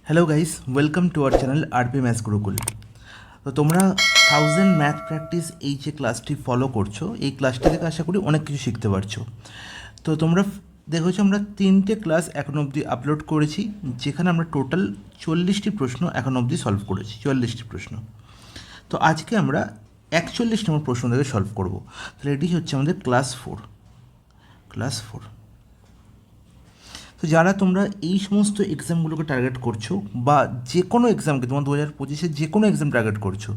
Hello guys, welcome to our channel RP maths Gurukul. তো তোমরা 1000 math practice এই যে ক্লাসটি ফলো করছো, এই ক্লাসটি থেকে আশা করি অনেক কিছু শিখতে পারছো। তো তোমরা দেখেছো আমরা 3টে ক্লাস এখন অবধি আপলোড করেছি, যেখানে আমরা টোটাল 40টি প্রশ্ন এখন অবধি সলভ করেছি। 40টি প্রশ্ন। তো আজকে আমরা 41 নম্বর প্রশ্ন থেকে সলভ করব। তাহলে এটি হচ্ছে আমাদের ক্লাস 4। তো যারা তোমরা এই সমস্ত এক্সামগুলোকে টার্গেট করছো, বা যে কোনো এক্সামকে, তোমার 2025-এ যে কোনো এক্সাম টার্গেট করছো,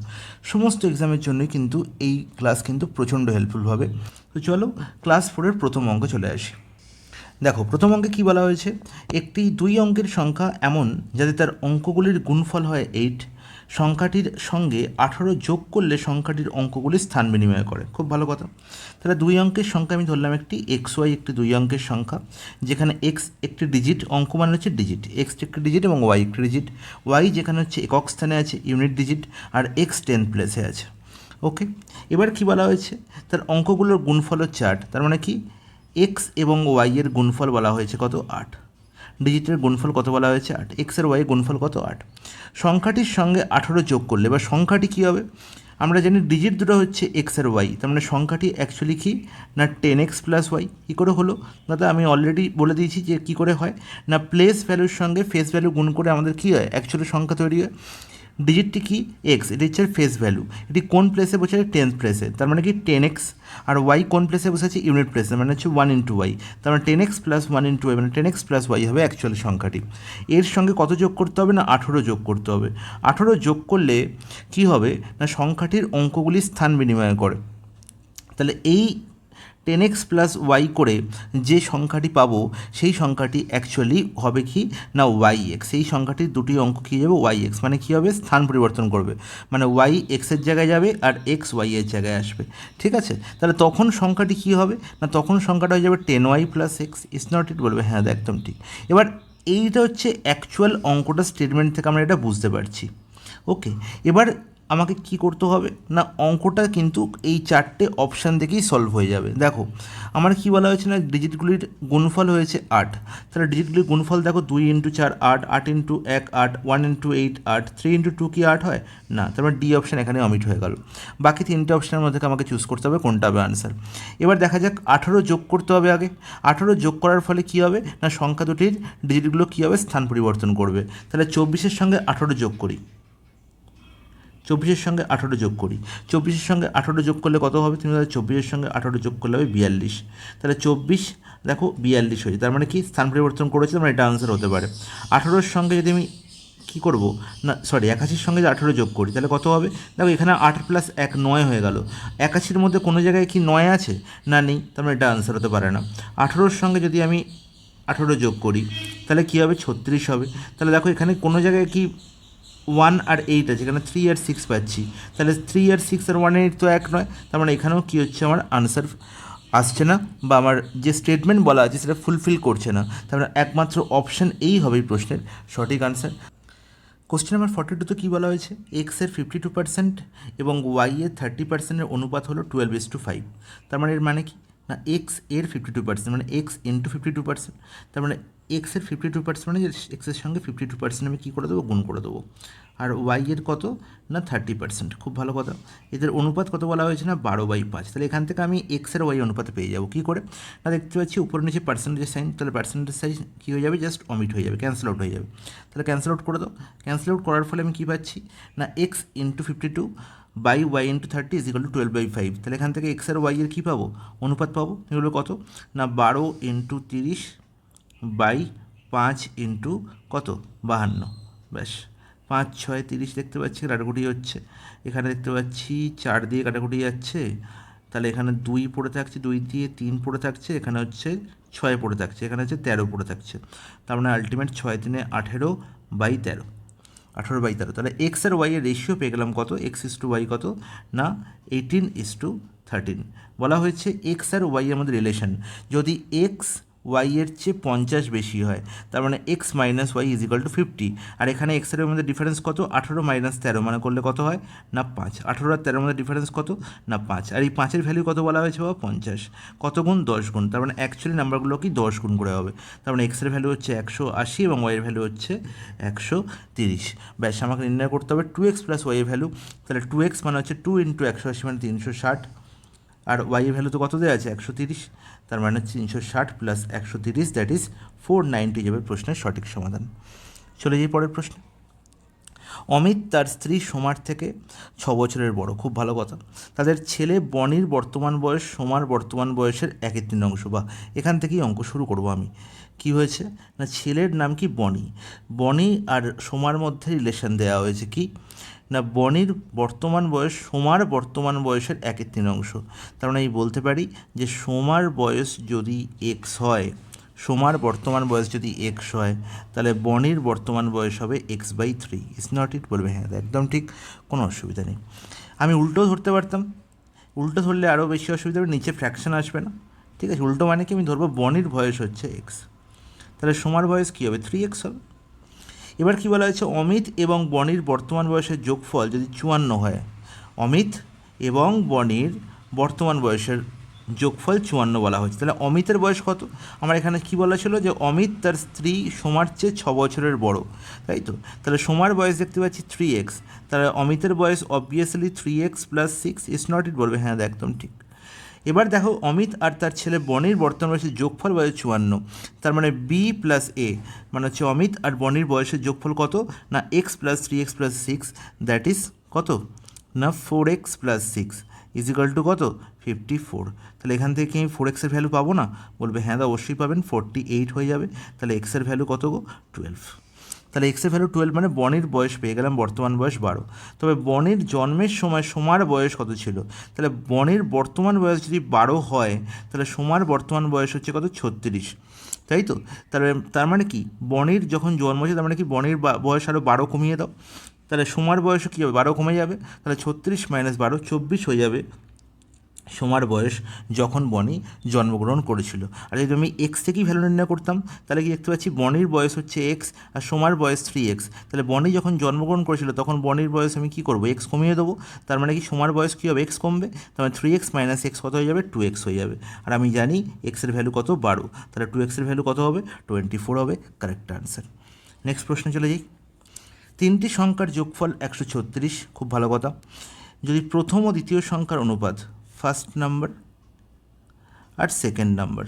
সমস্ত এক্সামের জন্যই কিন্তু এই ক্লাস কিন্তু প্রচণ্ড হেল্পফুল হবে। তো চলো ক্লাস 4-এর প্রথম অঙ্ক চলে আসি। দেখো, প্রথম অঙ্কে কী বলা হয়েছে, একটি 2 অঙ্কের সংখ্যা এমন যাতে তার অঙ্কগুলির গুণফল হয় 8, সংখ্যাটির সঙ্গে 18 যোগ করলে সংখ্যাটির অঙ্কগুলির স্থান বিনিময় করে। খুব ভালো কথা। তাহলে 2 অঙ্কের সংখ্যা আমি ধরলাম একটি XY, একটি 2 অঙ্কের সংখ্যা, যেখানে X একটি ডিজিট, অঙ্ক মানে হচ্ছে ডিজিট, X একটি ডিজিট এবং Y একটি ডিজিট। Y যেখানে হচ্ছে একক স্থানে আছে, ইউনিট ডিজিট, আর X 10th প্লেসে আছে। ওকে, এবার কি বলা হয়েছে, তার অঙ্কগুলোর গুণফল হচ্ছে 8। তার মানে কি, এক্স এবং ওয়াই এর গুণফল বলা হয়েছে কত, 8। ডিজিটের গুণফল কত বলা হয়েছে, 8। এক্স আর ওয়াই গুণফল কত, 8। সংখ্যাটির সঙ্গে 18 যোগ করলে, বা সংখ্যাটি কী হবে, আমরা জানি ডিজিট দুটো হচ্ছে এক্স আর ওয়াই, তার মানে সংখ্যাটি অ্যাকচুয়ালি কি না 10x প্লাস ওয়াই। কী করে হলো দাদা, আমি অলরেডি বলে দিয়েছি যে কী করে হয় না, প্লেস ভ্যালুর সঙ্গে ফেস ভ্যালু গুণ করে আমাদের কী হয়, অ্যাকচুয়ালি সংখ্যা তৈরি হয়। ডিজিটটি কি, এক্স, এটি হচ্ছে ফেস ভ্যালু, এটি কোন প্লেসে বসে আছে, 10th প্লেসে, তার মানে কি 10x। আর ওয়াই কোন প্লেসে বসে আছে, ইউনিট প্লেসে, মানে হচ্ছে 1 ইন্টু ওয়াই, তার মানে 10x প্লাস 1 ইন্টু ওয়াই, মানে 10x প্লাস ওয়াই হবে অ্যাকচুয়াল সংখ্যাটি। এর সঙ্গে কত যোগ করতে হবে না, 18 যোগ করতে হবে। 18 যোগ করলে কি হবে না, সংখ্যাটির অঙ্কগুলি স্থান বিনিময় করে। তাহলে এই 10x প্লাস ওয়াই করে যে সংখ্যাটি পাবো, সেই সংখ্যাটি অ্যাকচুয়ালি হবে কি না YX। সেই সংখ্যাটির দুটি অঙ্ক কী যাবে, YX, মানে কী হবে, স্থান পরিবর্তন করবে, মানে Y X-এর জায়গায় যাবে আর X Y-এর জায়গায় আসবে। ঠিক আছে, তাহলে তখন সংখ্যাটি কী হবে না, তখন সংখ্যাটা হয়ে যাবে 10y plus X. Is not it, বলবে হ্যাঁ একদম ঠিক। এবার এইটা হচ্ছে অ্যাকচুয়াল অঙ্কটা, স্টেটমেন্ট থেকে আমরা এটা বুঝতে পারছি। ওকে, এবার আমাকে কি করতে হবে না, অঙ্কটা কিন্তু এই 4টে অপশান থেকেই সলভ হয়ে যাবে। দেখো, আমার কি বলা হয়েছে না, ডিজিটগুলির গুণফল হয়েছে 8। তাহলে ডিজিটগুলির গুণফল দেখো, 2 ইন্টু 4 8, 8 ইন্টু 1 8, 1 ইন্টু 8 8, 3 ইন্টু 2 কি 8 হয় না, তারপর ডি অপশান এখানে অমিট হয়ে গেল। বাকি 3টে অপশানের মধ্যে আমাকে চুজ করতে হবে কোনটা হবে আনসার। এবার দেখা যাক, 18 যোগ করতে হবে আগে। 18 যোগ করার ফলে কী হবে না, সংখ্যা দুটির ডিজিটগুলো কী হবে, স্থান পরিবর্তন করবে। তাহলে 24-এর সঙ্গে 18 যোগ করি, 24-এর সঙ্গে 18 যোগ করি, 24-এর সঙ্গে 18 যোগ করলে কত হবে, তুমি 24-এর সঙ্গে 18 যোগ করলে হবে 42। তাহলে 24 দেখো 42 হয়েছে, তার মানে কি স্থান পরিবর্তন করেছে, মানে এটা আনসার হতে পারে। 18-এর সঙ্গে যদি আমি কী করবো না, সরি 81-র সঙ্গে যদি 18 যোগ করি তাহলে কত হবে, দেখো এখানে 8 প্লাস 1 9 হয়ে গেল। 81-র মধ্যে কোনো জায়গায় কি 9 আছে না, নেই, তার মানে এটা আনসার হতে পারে না। 18-র সঙ্গে যদি আমি 18 যোগ করি তাহলে কী হবে, 36 হবে। তাহলে দেখো এখানে কোনো জায়গায় কি 1 আর 8 আছে, এখানে 3 আর 6 পাচ্ছি, তাহলে 3 আর 6 আর 1 8 তো এক নয়, তার মানে এখানেও কী হচ্ছে, আমার আনসার আসছে না, বা আমার যে স্টেটমেন্ট বলা আছে সেটা ফুলফিল করছে না। তার মানে একমাত্র অপশান এই হবে এই প্রশ্নের সঠিক আনসার। কোশ্চেন নাম্বার 42 কী বলা হয়েছে, এক্সের 52% এবং ওয়াইয়ের 30%-এর অনুপাত হলো 12:5। তার মানে এর মানে কি না, এক্স এর 52%, মানে এক্স ইন্টু 52%, তার মানে এক্সের 52% মানে এক্সের সঙ্গে 52% আমি কী করে দেবো, গুণ করে দেবো। আর ওয়াইয়ের কত না 30%। খুব ভালো কথা। এদের অনুপাত কত বলা হয়েছে না, 12/5। তাহলে এখান থেকে আমি এক্স আর ওয়াই অনুপাত পেয়ে যাবো। কী করে না, দেখতে পাচ্ছি উপরে নিচে পার্সেন্টেজ সাইন, তাহলে পার্সেন্টেজ সাইন কী হয়ে যাবে, জাস্ট অমিট হয়ে যাবে, ক্যান্সেল আউট হয়ে যাবে। তাহলে ক্যান্সেল আউট করে দাও। ক্যান্সেল আউট করার ফলে আমি কী পাচ্ছি না, x into 52 by y into 30 is equal to 12/5। তাহলে এখান থেকে এক্স আর ওয়াইয়ের কী পাবো, অনুপাত পাবো। এগুলো কত না, 12 ইন্টু 30 বাই 5 ইন্টু কত, 52। ব্যাস, 5 6 30 দেখতে পাচ্ছি, কাটাকুটি হচ্ছে। এখানে দেখতে পাচ্ছি 4 দিয়ে কাটাকুটি যাচ্ছে, তাহলে এখানে 2 পড়ে থাকছে, 2 দিয়ে 3 পড়ে থাকছে, এখানে হচ্ছে 6 পড়ে থাকছে, এখানে হচ্ছে 13 পড়ে থাকছে। তার মানে আলটিমেট 6 3 18/13, 18/13। তাহলে এক্স আর ওয়াই এর রেশিও পেয়ে গেলাম কত, এক্স ইস টু ওয়াই কত না 18:13। বলা হয়েছে এক্স আর ওয়াই এর মধ্যে রিলেশন, যদি এক্স ওয়াই এর চেয়ে 50 বেশি হয়, তার মানে x minus y is equal to 50। আর এখানে এক্সের মধ্যে ডিফারেন্স কত? 18 মাইনাস 13 মানে করলে কত হয় না 5। 18 আর 13 মধ্যে ডিফারেন্স কত না 5। আর এই 5-এর ভ্যালু কত বলা হয়েছে বাবা? 50। কত গুণ? 10 গুণ। তার মানে অ্যাকচুয়ালি নাম্বারগুলো কি 10 গুণ করে হবে। তার মানে এক্সের ভ্যালু হচ্ছে 180 এবং ওয়াইয়ের ভ্যালু হচ্ছে 130। ব্যাস, আমাকে নির্ণয় করতে হবে 2x প্লাস ওয়াইয়ের ভ্যালু। তাহলে 2x মানে হচ্ছে 2 ইন্টু 180 মানে 360, আর ওয়াইয়ের ভ্যালু তো কত দেওয়া আছে? 130। তার মানে 360 প্লাস 130 দ্যাট ইজ 490 যাবে প্রশ্নের সঠিক সমাধান। চলে যাই পরের প্রশ্ন। অমিত তার স্ত্রী সোমার থেকে 6 বছরের বড়। খুব ভালো কথা। তাদের ছেলে বনির বর্তমান বয়স সোমার বর্তমান বয়সের 1/3 বা এখান থেকেই অঙ্ক শুরু করব আমি। কি হয়েছে না, ছেলের নাম কি? বনি। বনি আর সোমার মধ্যে রিলেশন দেওয়া হয়েছে কি না, বনির বর্তমান বয়স সোমার বর্তমান বয়সের 1/3। তার মানে আমি বলতে পারি যে সোমার বয়স যদি এক্স হয়, সোমার বর্তমান বয়স যদি এক্স হয়, তাহলে বনির বর্তমান বয়স হবে x/3। Is not it? বলবে হ্যাঁ একদম ঠিক, কোনো অসুবিধা নেই। আমি উল্টো ধরতে পারতাম, উল্টো ধরলে আরও বেশি অসুবিধা হবে, নিচে ফ্র্যাকশন আসবে না। ঠিক আছে, উল্টো মানে কি, আমি ধরবো বনির বয়স হচ্ছে এক্স, তাহলে সোমার বয়স কী হবে? 3x হবে। এবার কি বলা হয়েছে? অমিত এবং বনির বর্তমান বয়সের যোগফল যদি 54 হয়, অমিত এবং বনির বর্তমান বয়সের যোগফল 54 বলা হয়েছে। তাহলে অমিতের বয়স কত? আমার এখানে কি বলা ছিল যে অমিত তার স্ত্রী সোমার চেয়ে 6 বছরের বড়, তাই তো? তাহলে সোমার বয়স দেখতে পাচ্ছি 3x, তাহলে অমিতের বয়স obviously 3x plus 6। Is not it? বলবে হ্যাঁ একদম ঠিক। এবার দেখো, অমিত আর তার ছেলে বনির বর্তমান বয়সের যোগফল বয়স 54, তার মানে বি প্লাস এ মানে হচ্ছে অমিত আর বনির বয়সের যোগফল কত না x plus 3x plus 6 that is কত না 4x plus 6 is equal two কত? 54। তাহলে এখান থেকে আমি 4x-এর ভ্যালু পাবো না? বলবে হ্যাঁ অবশ্যই পাবেন, 48 হয়ে যাবে। তাহলে এক্সের ভ্যালু কত গো? 12। তাহলে এক্সের ভ্যালু 12 মানে বনির বয়স পেয়ে গেলাম, বর্তমান বয়স 12। তবে বনির জন্মের সময় সোমার বয়স কত ছিল? তাহলে বনির বর্তমান বয়স যদি 12 হয়, তাহলে সোমার বর্তমান বয়স হচ্ছে কত? 36, তাই তো? তাহলে তার মানে কি, বনির যখন জন্ম হয়েছে তার মানে কি বনির বয়স আরও 12 কমিয়ে দাও, তাহলে সোমার বয়সও কী হবে? 12 কমে যাবে। তাহলে 36 মাইনাস 12 24 হয়ে যাবে সোমার বয়স যখন বনি জন্মগ্রহণ করেছিল। আর যদি আমি এক্স থেকেই ভ্যালু নির্ণয় করতাম, তাহলে কি দেখতে পাচ্ছি বনির বয়স হচ্ছে এক্স আর সোমার বয়স 3x। তাহলে বনি যখন জন্মগ্রহণ করেছিল তখন বনির বয়স আমি কী করবো? এক্স কমিয়ে দেবো। তার মানে কি সোমার বয়স কী হবে? এক্স কমবে। তার মানে 3x মাইনাস এক্স কত হয়ে যাবে? 2x হয়ে যাবে। আর আমি জানি এক্সের ভ্যালু কত? 12। তাহলে 2x-এর ভ্যালু কত হবে? 24 হবে কারেক্ট আনসার। নেক্সট প্রশ্নে চলে যাই। তিনটি সংখ্যার যোগফল 136। খুব ভালো কথা। যদি প্রথম ও দ্বিতীয় সংখ্যার অনুপাত, ফার্স্ট নাম্বার আর সেকেন্ড নাম্বার,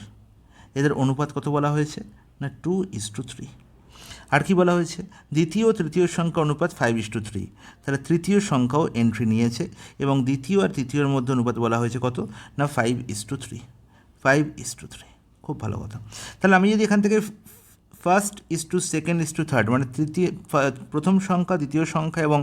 এদের অনুপাত কত বলা হয়েছে না 2:3। আর কি বলা হয়েছে? দ্বিতীয় ও তৃতীয় সংখ্যা অনুপাত 5:3। তাহলে তৃতীয় সংখ্যাও এন্ট্রি নিয়েছে এবং দ্বিতীয় আর তৃতীয়র মধ্যে অনুপাত বলা হয়েছে কত না 5:3। 5:3, খুব ভালো কথা। তাহলে আমি যদি এখান থেকে first is to second is to third মানে প্রথম সংখ্যা দ্বিতীয় সংখ্যা এবং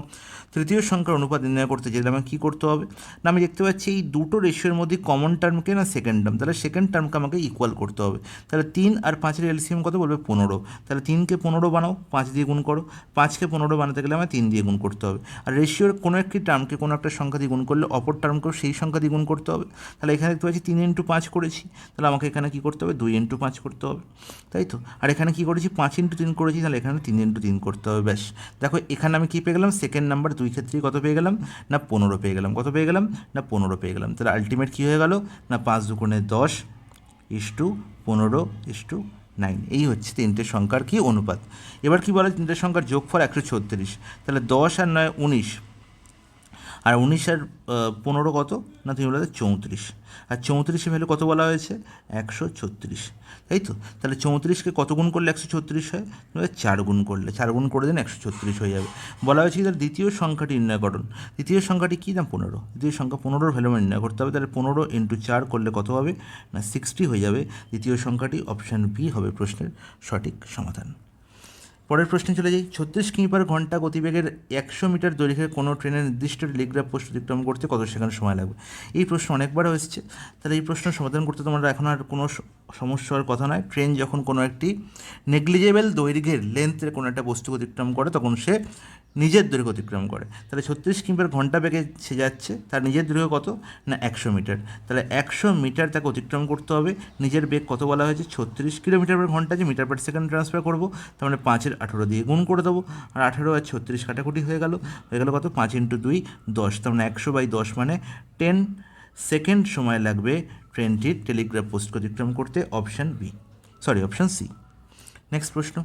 তৃতীয় সংখ্যার অনুপাত নির্ণয় করতে চাইলে আমাকে কী করতে হবে না, আমি দেখতে পাচ্ছি এই দুটো রেশিওর মধ্যে কমন টার্মকে না সেকেন্ড টার্ম, তাহলে সেকেন্ড টার্মকে আমাকে ইকুয়াল করতে হবে। তাহলে 3 আর 5-এর এলসিএম কত? বলবে 15। তাহলে 3কে 15 বানাও, 5 দিয়ে গুণ করো। 5কে 15 বানাতে গেলে আমার 3 দিয়ে গুণ করতে হবে। আর রেশিওর কোনো একটি টার্মকে কোনো একটা সংখ্যা দিয়ে গুণ করলে অপর টার্মকেও সেই সংখ্যা দিয়ে গুণ করতে হবে। তাহলে এখানে দেখতে পাচ্ছি 3 ইন্টু 5 করেছি, তাহলে আমাকে এখানে কী করতে হবে? 2 ইন্টু 5 করতে হবে, তাই তো? আর এখানে কী করেছি? 5 ইন্টু 3 করেছি, তাহলে এখানে 3 ইন্টু 3 করতে হবে। ব্যাস, দেখো এখানে আমি কী পেয়ে গেলাম? সেকেন্ড নাম্বার দুই ক্ষেত্রেই কত পেয়ে গেলাম না 15 পেয়ে গেলাম। কত পেয়ে গেলাম না 15 পেয়ে গেলাম। তাহলে আলটিমেট কী হয়ে গেল না 5 দুগুণে 10:15:9। এই হচ্ছে তিনটে সংখ্যার কি অনুপাত। এবার কি বলে? তিনটে সংখ্যার যোগফল 136। তাহলে 10 আর 9 19, আর 19 আর 15 কত না তুমি বলে 34। আর 34-এর ভ্যালু কত বলা হয়েছে? 136, তাই তো? তাহলে 34কে কত গুণ করলে 136 হয়? 4 গুণ করলে, 4 গুণ করে দিন 136 হয়ে যাবে। বলা হয়েছে কি তাহলে দ্বিতীয় সংখ্যাটি নির্ণয় করুন। দ্বিতীয় সংখ্যাটি কী না 15। দ্বিতীয় সংখ্যা 15-র ভ্যালু নির্ণয় করতে হবে। তাহলে 15 ইন্টু 4 করলে কত হবে না 60 হয়ে যাবে। দ্বিতীয় সংখ্যাটি অপশান বি হবে প্রশ্নের সঠিক সমাধান। পরের প্রশ্নে চলে যাই। 36 কিমি/ঘন্টা গতিবেগের 100 মিটার দৈর্ঘ্যের কোনো ট্রেনের নির্দিষ্ট টেলিগ্রাফ পোস্ট অতিক্রম করতে কত সেকেন্ড সময় লাগবে? এই প্রশ্ন অনেকবার এসেছে। তাহলে এই প্রশ্ন সমাধান করতে তোমরা এখন আর কোনো সমস্যার কথা নয়। ট্রেন যখন কোনো একটি নেগলিজেবল দৈর্ঘ্যের লেন্থের কোনো একটা বস্তু অতিক্রম করে তখন সে নিজের দৈর্ঘ্য অতিক্রম করে। তাহলে 36 কিলোমিটার ঘন্টা বেগে সে যাচ্ছে, তার নিজের দৈর্ঘ্য কত না 100 মিটার। তাহলে 100 মিটার তাকে অতিক্রম করতে হবে। নিজের বেগ কত বলা হয়েছে 36 কিলোমিটার পার ঘন্টা, যে মিটার পার সেকেন্ড ট্রান্সফার করবো, তার মানে 5-এর 18 দিয়ে গুণ করে দেবো। আর 18 আর 36 কাটাকুটি হয়ে গেল কত 5 × 2 10, তার মানে 100/10 মানে 10 সেকেন্ড সময় লাগবে ট্রেনটির টেলিগ্রাফ পোস্ট অতিক্রম করতে। Option C. নেক্সট প্রশ্ন,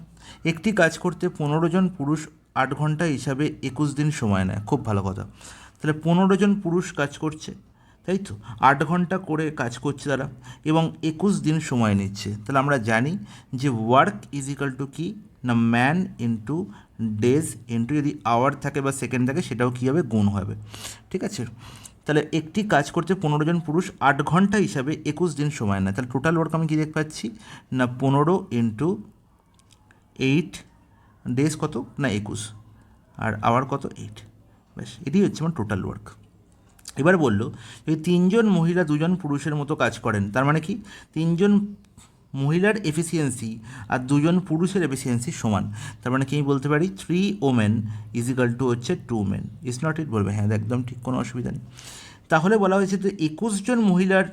একটি কাজ করতে 15 জন পুরুষ 8 ঘন্টা হিসাবে 21 দিন সময় নেয়। খুব ভালো কথা। তাহলে 15 জন পুরুষ কাজ করছে, তাই তো 8 ঘন্টা করে কাজ করছে তারা, এবং 21 দিন সময় নিচ্ছে। তাহলে আমরা জানি যে ওয়ার্ক ইজ ইকাল টু কি না ম্যান ইন্টু ডেজ ইন্টু যদি আওয়ার থাকে বা সেকেন্ড থাকে সেটাও কী হবে গুণ হবে। ঠিক আছে, তাহলে একটি কাজ করতে 15 জন পুরুষ 8 ঘন্টা হিসাবে 21 দিন সময় নেয়। তাহলে টোটাল ওয়ার্ক আমি কী দেখতে পাচ্ছি না 15 × 8 ডেজ কত না 21, আর আওয়ার কত 8। ব্যাস, এটি হচ্ছে আমার টোটাল ওয়ার্ক। এবার বললো যদি 3 জন মহিলা 2 জন পুরুষের মতো কাজ করেন, তার মানে কি 3 জন মহিলার এফিসিয়েন্সি আর 2 জন পুরুষের এফিসিয়েন্সি সমান। তার মানে কি আমি বলতে পারি 3 ওমেন ইজ ইকাল টু হচ্ছে 2 মেন। ইজ নট ইট বলবে, হ্যাঁ একদম ঠিক, কোনো অসুবিধা নেই। তাহলে বলা হয়েছে তো 21 জন মহিলার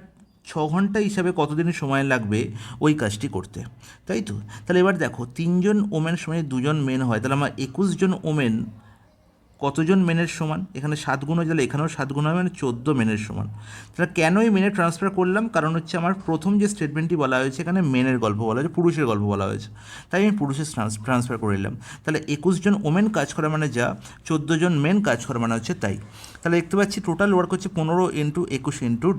6 ঘন্টা হিসাবে কতদিন সময় লাগবে ওই কাজটি করতে, তাই তো। তাহলে এবার দেখো 3 জন ওমেন সময় 2 জন মেন হয়, তাহলে আমার 21 জন ওমেন কতজন মেনের সমান, এখানে 7 গুণ হয়ে গেলে এখানেও 7 গুণ হবে, মানে 14 মেনের সমান। তাহলে কেন এই মেনে ট্রান্সফার করলাম, কারণ হচ্ছে আমার প্রথম যে স্টেটমেন্টটি বলা হয়েছে এখানে মেনের গল্প বলা হয়েছে, পুরুষের গল্প বলা হয়েছে, তাই আমি পুরুষের ট্রান্সফার করে নিলাম। তাহলে 21 জন ওমেন কাজ করে মানে যা, 14 জন মেন কাজ করে মানে হচ্ছে তাই। তাহলে দেখতে পাচ্ছি টোটাল ওয়ার্ক হচ্ছে 15 × 21 ×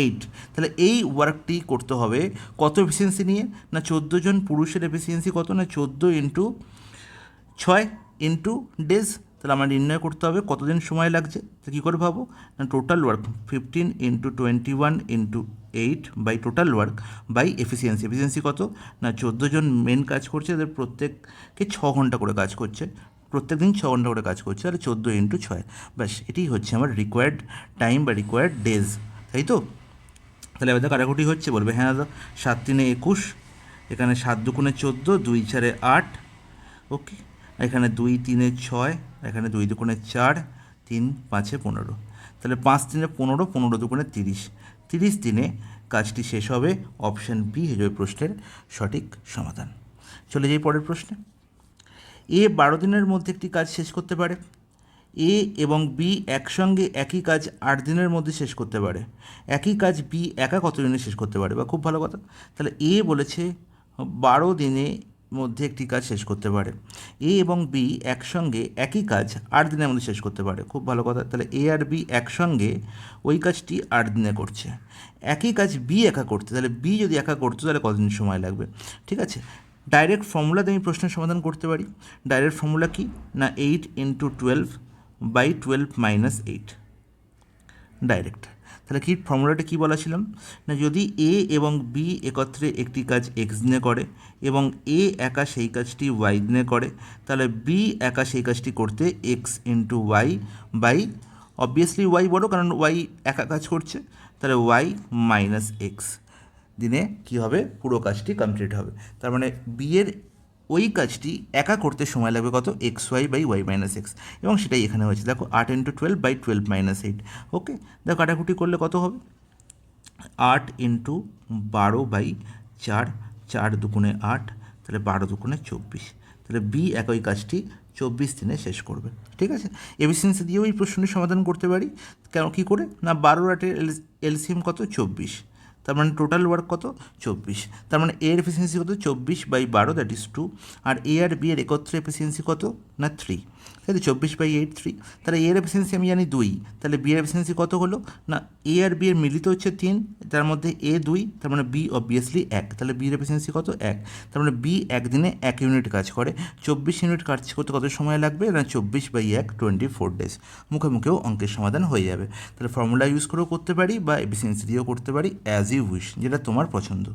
8। তাহলে এই ওয়ার্কটি করতে হবে কত এফিসিয়েন্সি নিয়ে না 14 জন পুরুষের এফিসিয়েন্সি কত না 14 × 6 × ডেজ। তাহলে আমার নির্ণয় করতে হবে কতদিন সময় লাগছে। তো কী করে ভাবো না total work 15 × 21 × 8 by total work by efficiency কত না 14 জন মেন কাজ করছে, তাদের প্রত্যেককে 6 ঘন্টা করে কাজ করছে, প্রত্যেক দিন 6 ঘন্টা করে কাজ করছে, তাহলে 14 × 6। ব্যাস, এটি হচ্ছে আমার রিকোয়ার্ড টাইম বা রিকোয়ার্ড ডেজ, তাই তো। তাহলে এবার কাটাকুটি হচ্ছে, বলবে হ্যাঁ দাদা 7 × 3 = 21, এখানে 7 × 2 = 14, 2 × 4 = 8, ওকে, এখানে 2 × 3 = 6, এখানে 2 × 2 = 4, 3 × 5 = 15। তাহলে 5 × 3 = 15, 15 × 2 = 30, 30 দিনে কাজটি শেষ হবে। অপশান বি হয়ে যাবে প্রশ্নের সঠিক সমাধান। চলে যাই পরের প্রশ্নে। এ 12 দিনের মধ্যে একটি কাজ শেষ করতে পারে, এ এবং বি একসঙ্গে একই কাজ 8 দিনের মধ্যে শেষ করতে পারে, একই কাজ বি একা কত দিনে শেষ করতে পারে, বা খুব ভালো কথা। তাহলে এ বলেছে 12 দিনের মধ্যে একটি কাজ শেষ করতে পারে, এ এবং বি একসঙ্গে একই কাজ 8 দিনের মধ্যে শেষ করতে পারে, খুব ভালো কথা। তাহলে এ আর বি একসঙ্গে ওই কাজটি 8 দিনে করছে, একই কাজ বি একা করতে, তাহলে বি যদি একা করতো তাহলে কতদিন সময় লাগবে। ঠিক আছে, ডাইরেক্ট ফর্মুলাতে আমি প্রশ্নের সমাধান করতে পারি। ডাইরেক্ট ফর্মুলা কি না 8 × 12/12 - 8 ডাইরেক্ট। তাহলে কি ফর্মুলাটা কী বলেছিলাম না যদি এ এবং বি একত্রে একটি কাজ এক্স দিনে করে এবং এ একা সেই কাজটি ওয়াই দিনে করে, তাহলে বি একা সেই কাজটি করতে x × y by, obviously y বড় কারণ ওয়াই একা কাজ করছে, তাহলে ওয়াই - এক্স দিনে কী হবে পুরো কাজটি কমপ্লিট হবে। তার মানে বি এর ওই কাজটি একা করতে সময় লাগবে কত xy/y - x, এবং সেটাই এখানে হয়েছে। দেখো 8 × 12/12 - 8, ওকে। দেখো কাটাকুটি করলে কত হবে 8 × 12/4, 4 × 2 = 8, তাহলে 12 × 2 = 24। তাহলে বি একই কাজটি 24 দিনে শেষ করবে। ঠিক আছে, এফিসিয়েন্সি দিয়েও এই প্রশ্নটি সমাধান করতে পারি। কেন কী করে না 12 আর 8 এলসিএম কত 24, তার মানে টোটাল ওয়ার্ক কত 24, তার মানে এর এফিসিয়েন্সি কত 24/12 দ্যাট ইজ 2, আর এ আর বি এর একত্রে এফিসিয়েন্সি কত না 3, তাই তো 24/8 3। তাহলে এর এফিসিয়েন্সি আমি জানি 2, তাহলে বি এর এফিসিয়েন্সি কত হলো না এ আর বি এর মিলিত হচ্ছে 3, তার মধ্যে এ 2, তার মানে বি অবভিয়াসলি 1, তাহলে বি এর এফিসিয়েন্সি কত 1, তার মানে বি একদিনে 1 ইউনিট কাজ করে, 24 ইউনিট কাজ করতে কত সময় লাগবে না 24/1 24 ডেজ। মুখে মুখেও অঙ্কের সমাধান হয়ে যাবে। তাহলে ফর্মুলা ইউজ করেও করতে পারি বা এফিসিয়েন্সি দিয়েও করতে পারি, অ্যাজ ইউ উইশ, যেটা তোমার পছন্দ।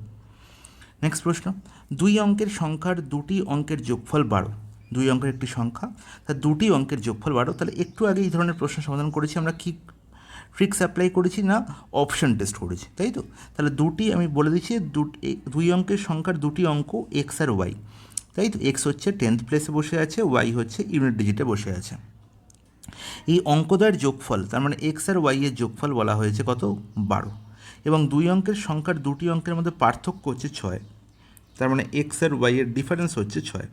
নেক্সট প্রশ্ন, 2 অঙ্কের সংখ্যার 2টি অঙ্কের যোগফল 12, 2 অঙ্কের একটি সংখ্যা, তার 2টি অঙ্কের যোগফল 12। তাহলে একটু আগে এই ধরনের প্রশ্ন সমাধান করেছি আমরা, কি ট্রিক্স অ্যাপ্লাই করেছি না অপশন টেস্ট করেছি, তাই তো। তাহলে দুটি আমি বলে দিচ্ছি 2 অঙ্কের সংখ্যার 2টি অঙ্ক এক্স আর ওয়াই, তাই তো এক্স হচ্ছে 10th প্লেসে বসে আছে, ওয়াই হচ্ছে ইউনিট ডিজিটে বসে আছে। এই অঙ্কদ্বয়ের যোগফল, তার মানে এক্স আর ওয়াই এর যোগফল বলা হয়েছে কত, 12, এবং দুই অঙ্কের সংখ্যার দুটি অঙ্কের মধ্যে পার্থক্য হচ্ছে 6, তার মানে এক্স আর ওয়াই এর ডিফারেন্স হচ্ছে 6।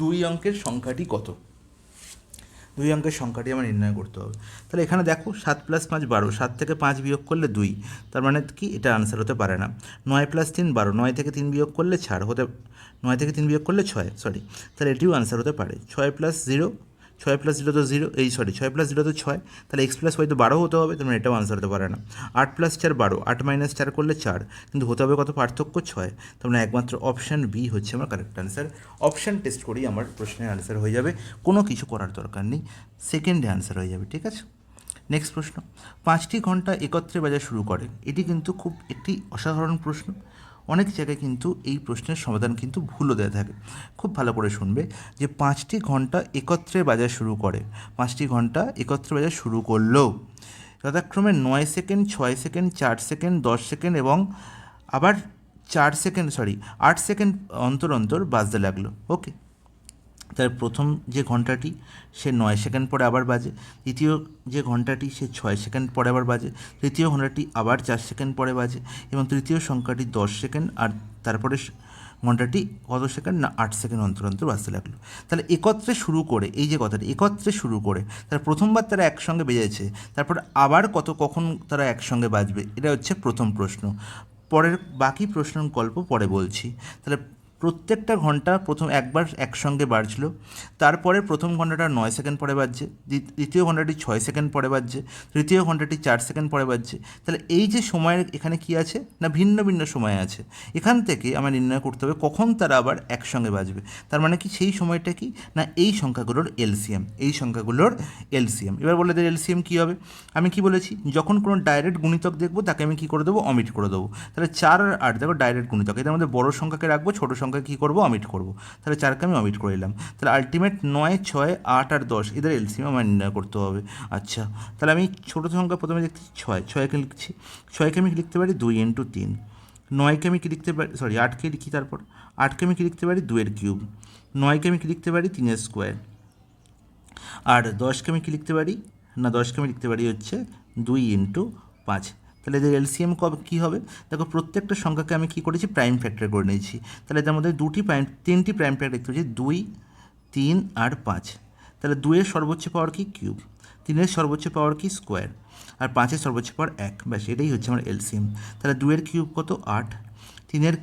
দুই অঙ্কের সংখ্যাটি কত, দুই অঙ্কের সংখ্যাটি আমার নির্ণয় করতে হবে। তাহলে এখানে দেখো 7 + 5 12, 7 থেকে 5 বিয়োগ করলে 2, তার মানে কি এটা আনসার হতে পারে না। 9 + 3 12, 9 থেকে 3 বিয়োগ করলে 4 হতে, 9 থেকে 3 বিয়োগ করলে 6, সরি, তাহলে এটিও আনসার হতে পারে। 6 + 0, 6 + 0 তো 0, এই সরি 6 + 0 তো 6, তাহলে x + y তো 12 হতে হবে, তার মানে এটাও আনসার হতে পারে না। 8 + 4 12, 8 - 4 করলে 4, কিন্তু হতে হবে কত, পার্থক্য 6, তার মানে একমাত্র অপশান বি হচ্ছে আমার কারেক্ট আনসার। অপশান টেস্ট করেই আমার প্রশ্নের আনসার হয়ে যাবে, কোনো কিছু করার দরকার নেই, সেকেন্ডে আনসার হয়ে যাবে, ঠিক আছে। নেক্সট প্রশ্ন, 5টি ঘন্টা একত্রে বাজা শুরু করে, এটি কিন্তু খুব একটি অসাধারণ প্রশ্ন। অনেক জায়গায় কিন্তু এই প্রশ্নের সমাধান কিন্তু ভুলও দেওয়া থাকে। খুব ভালো করে শুনবে যে 5টি ঘন্টা একত্রে বাজা শুরু করে, 5টি ঘন্টা একত্রে বাজা শুরু করলো, যথাক্রমে 9 সেকেন্ড, 6 সেকেন্ড, 4 সেকেন্ড, 10 সেকেন্ড এবং আবার 4 সেকেন্ড, সরি 8 সেকেন্ড অন্তর অন্তর বাজতে লাগলো। ওকে, তার প্রথম যে ঘন্টাটি সে 9 সেকেন্ড পরে আবার বাজে, দ্বিতীয় যে ঘন্টাটি সে 6 সেকেন্ড পরে আবার বাজে, তৃতীয় ঘন্টাটি আবার 4 সেকেন্ড পরে বাজে, এবং তৃতীয় সংখ্যাটি 10 সেকেন্ড, আর তারপরে ঘন্টাটি কত সেকেন্ড না 8 সেকেন্ড অন্তর অন্তর বাজতে লাগলো। তাহলে একত্রে শুরু করে, এই যে কথাটি একত্রে শুরু করে, তার প্রথমবার তারা একসঙ্গে বেজেছে, তারপর আবার কখন তারা একসঙ্গে বাজবে, এটা হচ্ছে প্রথম প্রশ্ন। পরের বাকি প্রশ্নের গল্প পরে বলছি। তাহলে প্রত্যেকটা ঘন্টা প্রথম একবার একসঙ্গে বাজলো, তারপরে প্রথম ঘন্টাটা 9 সেকেন্ড পরে বাজছে, দ্বিতীয় ঘন্টাটি 6 সেকেন্ড পরে বাজছে, তৃতীয় ঘন্টাটি 4 সেকেন্ড পরে বাজছে। তাহলে এই যে সময়ের এখানে কি আছে না ভিন্ন ভিন্ন সময় আছে, এখান থেকে আমার নির্ণয় করতে হবে কখন তারা আবার একসঙ্গে বাজবে। তার মানে কি সেই সময়টা কি না এই সংখ্যাগুলোর এলসিএম, এই সংখ্যাগুলোর এলসিএম। এবার বলে দেয় এলসিএম কী হবে, আমি কি বলেছি যখন কোনো ডাইরেক্ট গুণিতক দেখবো তাকে আমি কী করে দেবো, অমিট করে দেবো। তাহলে 4 আর 8 দেখো ডাইরেক্ট গুণিতক, এটার মধ্যে বড় সংখ্যাকে রাখবো, ছোটো সংখ্যা কী করবো, অমিট করবো। তাহলে 4কে আমি অমিট করে দিলাম। তাহলে আলটিমেট 9, 6, 8 আর 10 এদের এলসিএম আমার নির্ণয় করতে হবে। আচ্ছা, তাহলে আমি ছোটো সংখ্যা প্রথমে দেখছি 6, 6কে লিখছি, 6কে আমি লিখতে পারি 2 × 3, 9কে আমি কী লিখতে পারি, সরি 8কে লিখি, তারপর 8কে আমি কী লিখতে পারি 2 এর কিউব, 9কে আমি কী লিখতে পারি 3 এর স্কোয়ার, আর 10কে আমি কী লিখতে পারি না 10কে আমি লিখতে পারি হচ্ছে 2 × 5। তাহলে এদের এলসিএম কী হবে, দেখো প্রত্যেকটা সংখ্যাকে আমি কী করেছি প্রাইম ফ্যাক্টর করে নিয়েছি। তাহলে এদের মধ্যে 3টি প্রাইম ফ্যাক্টর দেখতে পাচ্ছি 2, 3 আর 5। তাহলে 2 এর সর্বোচ্চ পাওয়ার কি কিউব, 3 এর সর্বোচ্চ পাওয়ার কি স্কোয়ার, আর 5 এর সর্বোচ্চ পাওয়ার 1, ব্যাস এটাই হচ্ছে আমার এলসিএম। তাহলে 2 এর কিউব কত 8, 3 এর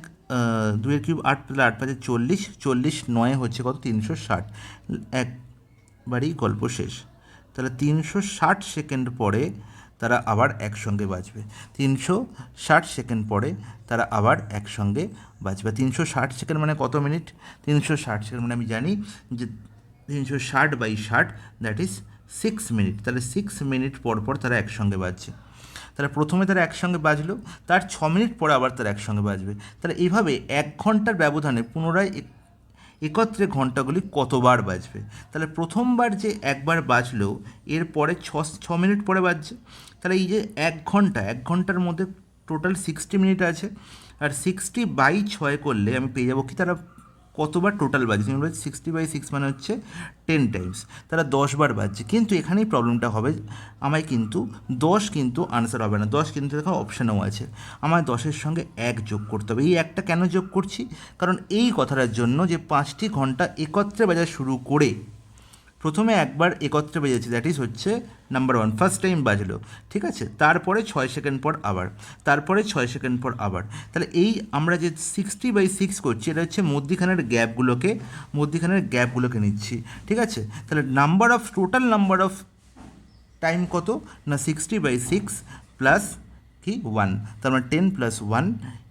2 এর কিউব 8, তাহলে 8 5 40, 40 9 হচ্ছে কত 360, একবারই গল্প শেষ। তাহলে 360 সেকেন্ড পরে তারা আবার একসঙ্গে বাজবে, 360 সেকেন্ড পরে তারা আবার একসঙ্গে বাজবে। 360 সেকেন্ড মানে কত মিনিট, 360 সেকেন্ড মানে আমি জানি যে 360/60 দ্যাট ইজ 6 মিনিট। তাহলে 6 মিনিট পর পর তারা একসঙ্গে বাজছে। তাহলে প্রথমে তারা একসঙ্গে বাজলো, তার 6 মিনিট পরে আবার তারা একসঙ্গে বাজবে। তাহলে এইভাবে 1 ঘন্টার ব্যবধানে পুনরায় একত্রে ঘন্টাগুলি কতবার বাজবে। তাহলে প্রথমবার যে একবার বাজলো এরপরে 6 মিনিট পরে বাজছে। তাহলে এই যে 1 ঘন্টার মধ্যে টোটাল 60 মিনিট আছে, আর 60/6 করলে আমি পেয়ে যাবো কি তারা কতবার টোটাল বাজছে। 60/6 মানে হচ্ছে 10 টাইমস, তারা 10 বার বাজছে। কিন্তু এখানেই প্রবলেমটা হবে, আমায় কিন্তু 10 কিন্তু আনসার হবে না, 10 কিন্তু দেখো অপশানেও আছে, আমায় 10-এর সঙ্গে 1 যোগ করতে হবে। এই 1টা কেন যোগ করছি, কারণ এই কথাটার জন্য যে 5টি ঘন্টা একত্রে বাজা শুরু করে প্রথমে একবার একত্রে বেজেছে, দ্যাট ইজ হচ্ছে নাম্বার 1, ফার্স্ট টাইম বাজলো, ঠিক আছে, তারপরে 6 সেকেন্ড পর আবার, তারপরে 6 সেকেন্ড পর আবার। তাহলে এই আমরা যে 60/6 করছি এটা হচ্ছে মধ্যিখানের গ্যাপগুলোকে নিচ্ছি, ঠিক আছে। তাহলে টোটাল নাম্বার অফ টাইম কত না 60/6 প্লাস কি 1, তার মানে 10 + 1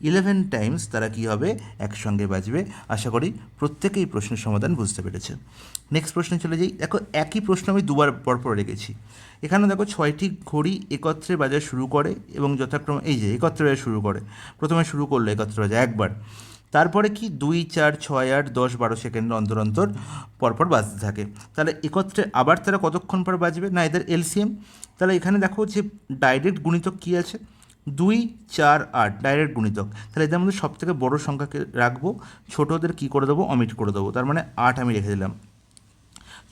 11 টাইমস তারা কী হবে একসঙ্গে বাজবে। আশা করি প্রত্যেকেই এই প্রশ্নের সমাধান বুঝতে পেরেছে। নেক্সট প্রশ্নে চলে যাই। দেখো একই প্রশ্ন আমি দুবার পরপর রেখেছি। এখানে দেখো 6টি ঘড়ি একত্রে বাজা শুরু করে এবং যথাক্রমে এই যে একত্রে বাজা শুরু করে, প্রথমে শুরু করলো একত্রে বাজা একবার, তারপরে কি 2, 4, 6, 8, 10, 12 সেকেন্ড অন্তর অন্তর পরপর বাজতে থাকে। তাহলে একত্রে আবার তারা কতক্ষণ পর বাজবে না এদের এলসিএম। তাহলে এখানে দেখো যে ডাইরেক্ট গুণিতক কী আছে 2, 4, 8 ডাইরেক্ট গুণিতক, তাহলে এদের মধ্যে সব থেকে বড়ো সংখ্যাকে রাখবো, ছোটোদের কী করে দেবো, অমিট করে দেবো, তার মানে 8 আমি রেখে দিলাম।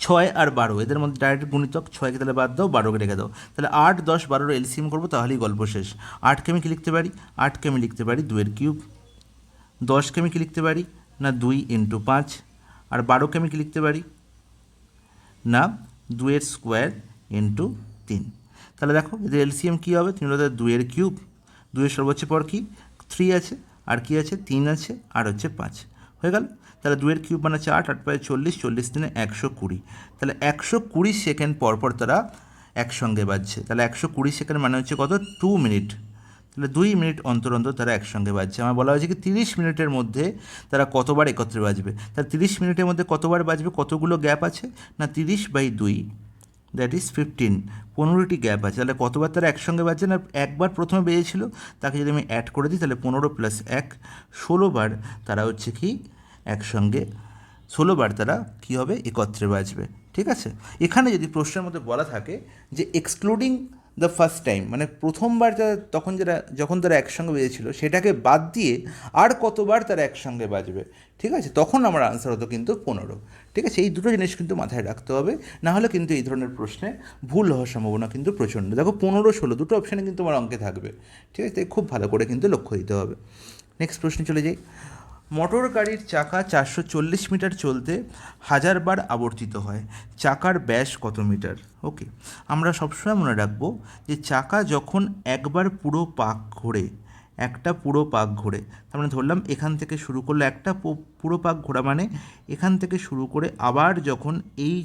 6 আর 12 এদের মধ্যে ডাইরেক্ট গুণিতক, 6কে তাহলে বাদ দাও, 12কে রেখে দাও, তাহলে 8, 10, 12 এলসিএম করবো, তাহলেই গল্প শেষ। 8কে আমি কি লিখতে পারি, 8কে আমি লিখতে পারি 2 এর কিউব। 10কে আমি কি লিখতে পারি না 2 ইন্টু 5। আর 12কে আমি কি লিখতে পারি না 2 এর স্কোয়ার ইন্টু 3। তাহলে দেখো এদের এলসিএম কী হবে, 3 হলো 2 এর কিউব, 2 এর সর্বোচ্চ পর কি 3 আছে, আর কি আছে 3 আছে, আর হচ্ছে 5 হয়ে গেল। তাহলে 2 এর কিউব মানে হচ্ছে 8, 8 পায়ে 40, 40 দিনে 120, তাহলে 120 সেকেন্ড পরপর তারা একসঙ্গে বাজছে, তাহলে 120 সেকেন্ড মানে হচ্ছে কত 2 মিনিট, তাহলে 2 মিনিট অন্তর অন্তর তারা একসঙ্গে বাজছে। আমার বলা হয়েছে কি 30 মিনিটের মধ্যে তারা কতবার একত্রে বাজবে, তাহলে 30 মিনিটের মধ্যে কতবার বাজবে, কতগুলো গ্যাপ আছে না 30/2 দ্যাট ইজ 15, 15টি গ্যাপ আছে, তাহলে কতবার তারা একসঙ্গে বাজছে না একবার প্রথমে বেজেছিল, তাকে যদি আমি অ্যাড করে দিই তাহলে 15 + 1 16বার তারা হচ্ছে কি একসঙ্গে, 16বার তারা কী হবে একত্রে বাজবে। ঠিক আছে, এখানে যদি প্রশ্নের মধ্যে বলা থাকে যে এক্সক্লুডিং দ্য ফার্স্ট টাইম, মানে প্রথমবার যারা যখন তারা একসঙ্গে বেজেছিল সেটাকে বাদ দিয়ে আর কতবার তারা একসঙ্গে বাজবে, ঠিক আছে, তখন আমার আনসার হতো কিন্তু 15। ঠিক আছে, এই দুটো জিনিস কিন্তু মাথায় রাখতে হবে, না হলে কিন্তু এই ধরনের প্রশ্নে ভুল হওয়ার সম্ভাবনা কিন্তু প্রচণ্ড। দেখো 15, 16 দুটো অপশানে কিন্তু আমার অঙ্কে থাকবে। ঠিক আছে, তাই খুব ভালো করে কিন্তু লক্ষ্য দিতে হবে। নেক্সট প্রশ্নে চলে যাই। মোটর গাড়ির চাকা 440 মিটার চলতে 1000 বার আবর্তিত হয়, চাকার ব্যাস কত মিটার? ওকে, আমরা সবসময় মনে রাখবো যে চাকা যখন একবার পুরো পাক ঘোরে, একটা পুরো পাক ঘোরে, তার মানে ধরলাম এখান থেকে শুরু করলে একটা পুরো পাক ঘোরা, মানে এখান থেকে শুরু করে আবার যখন এই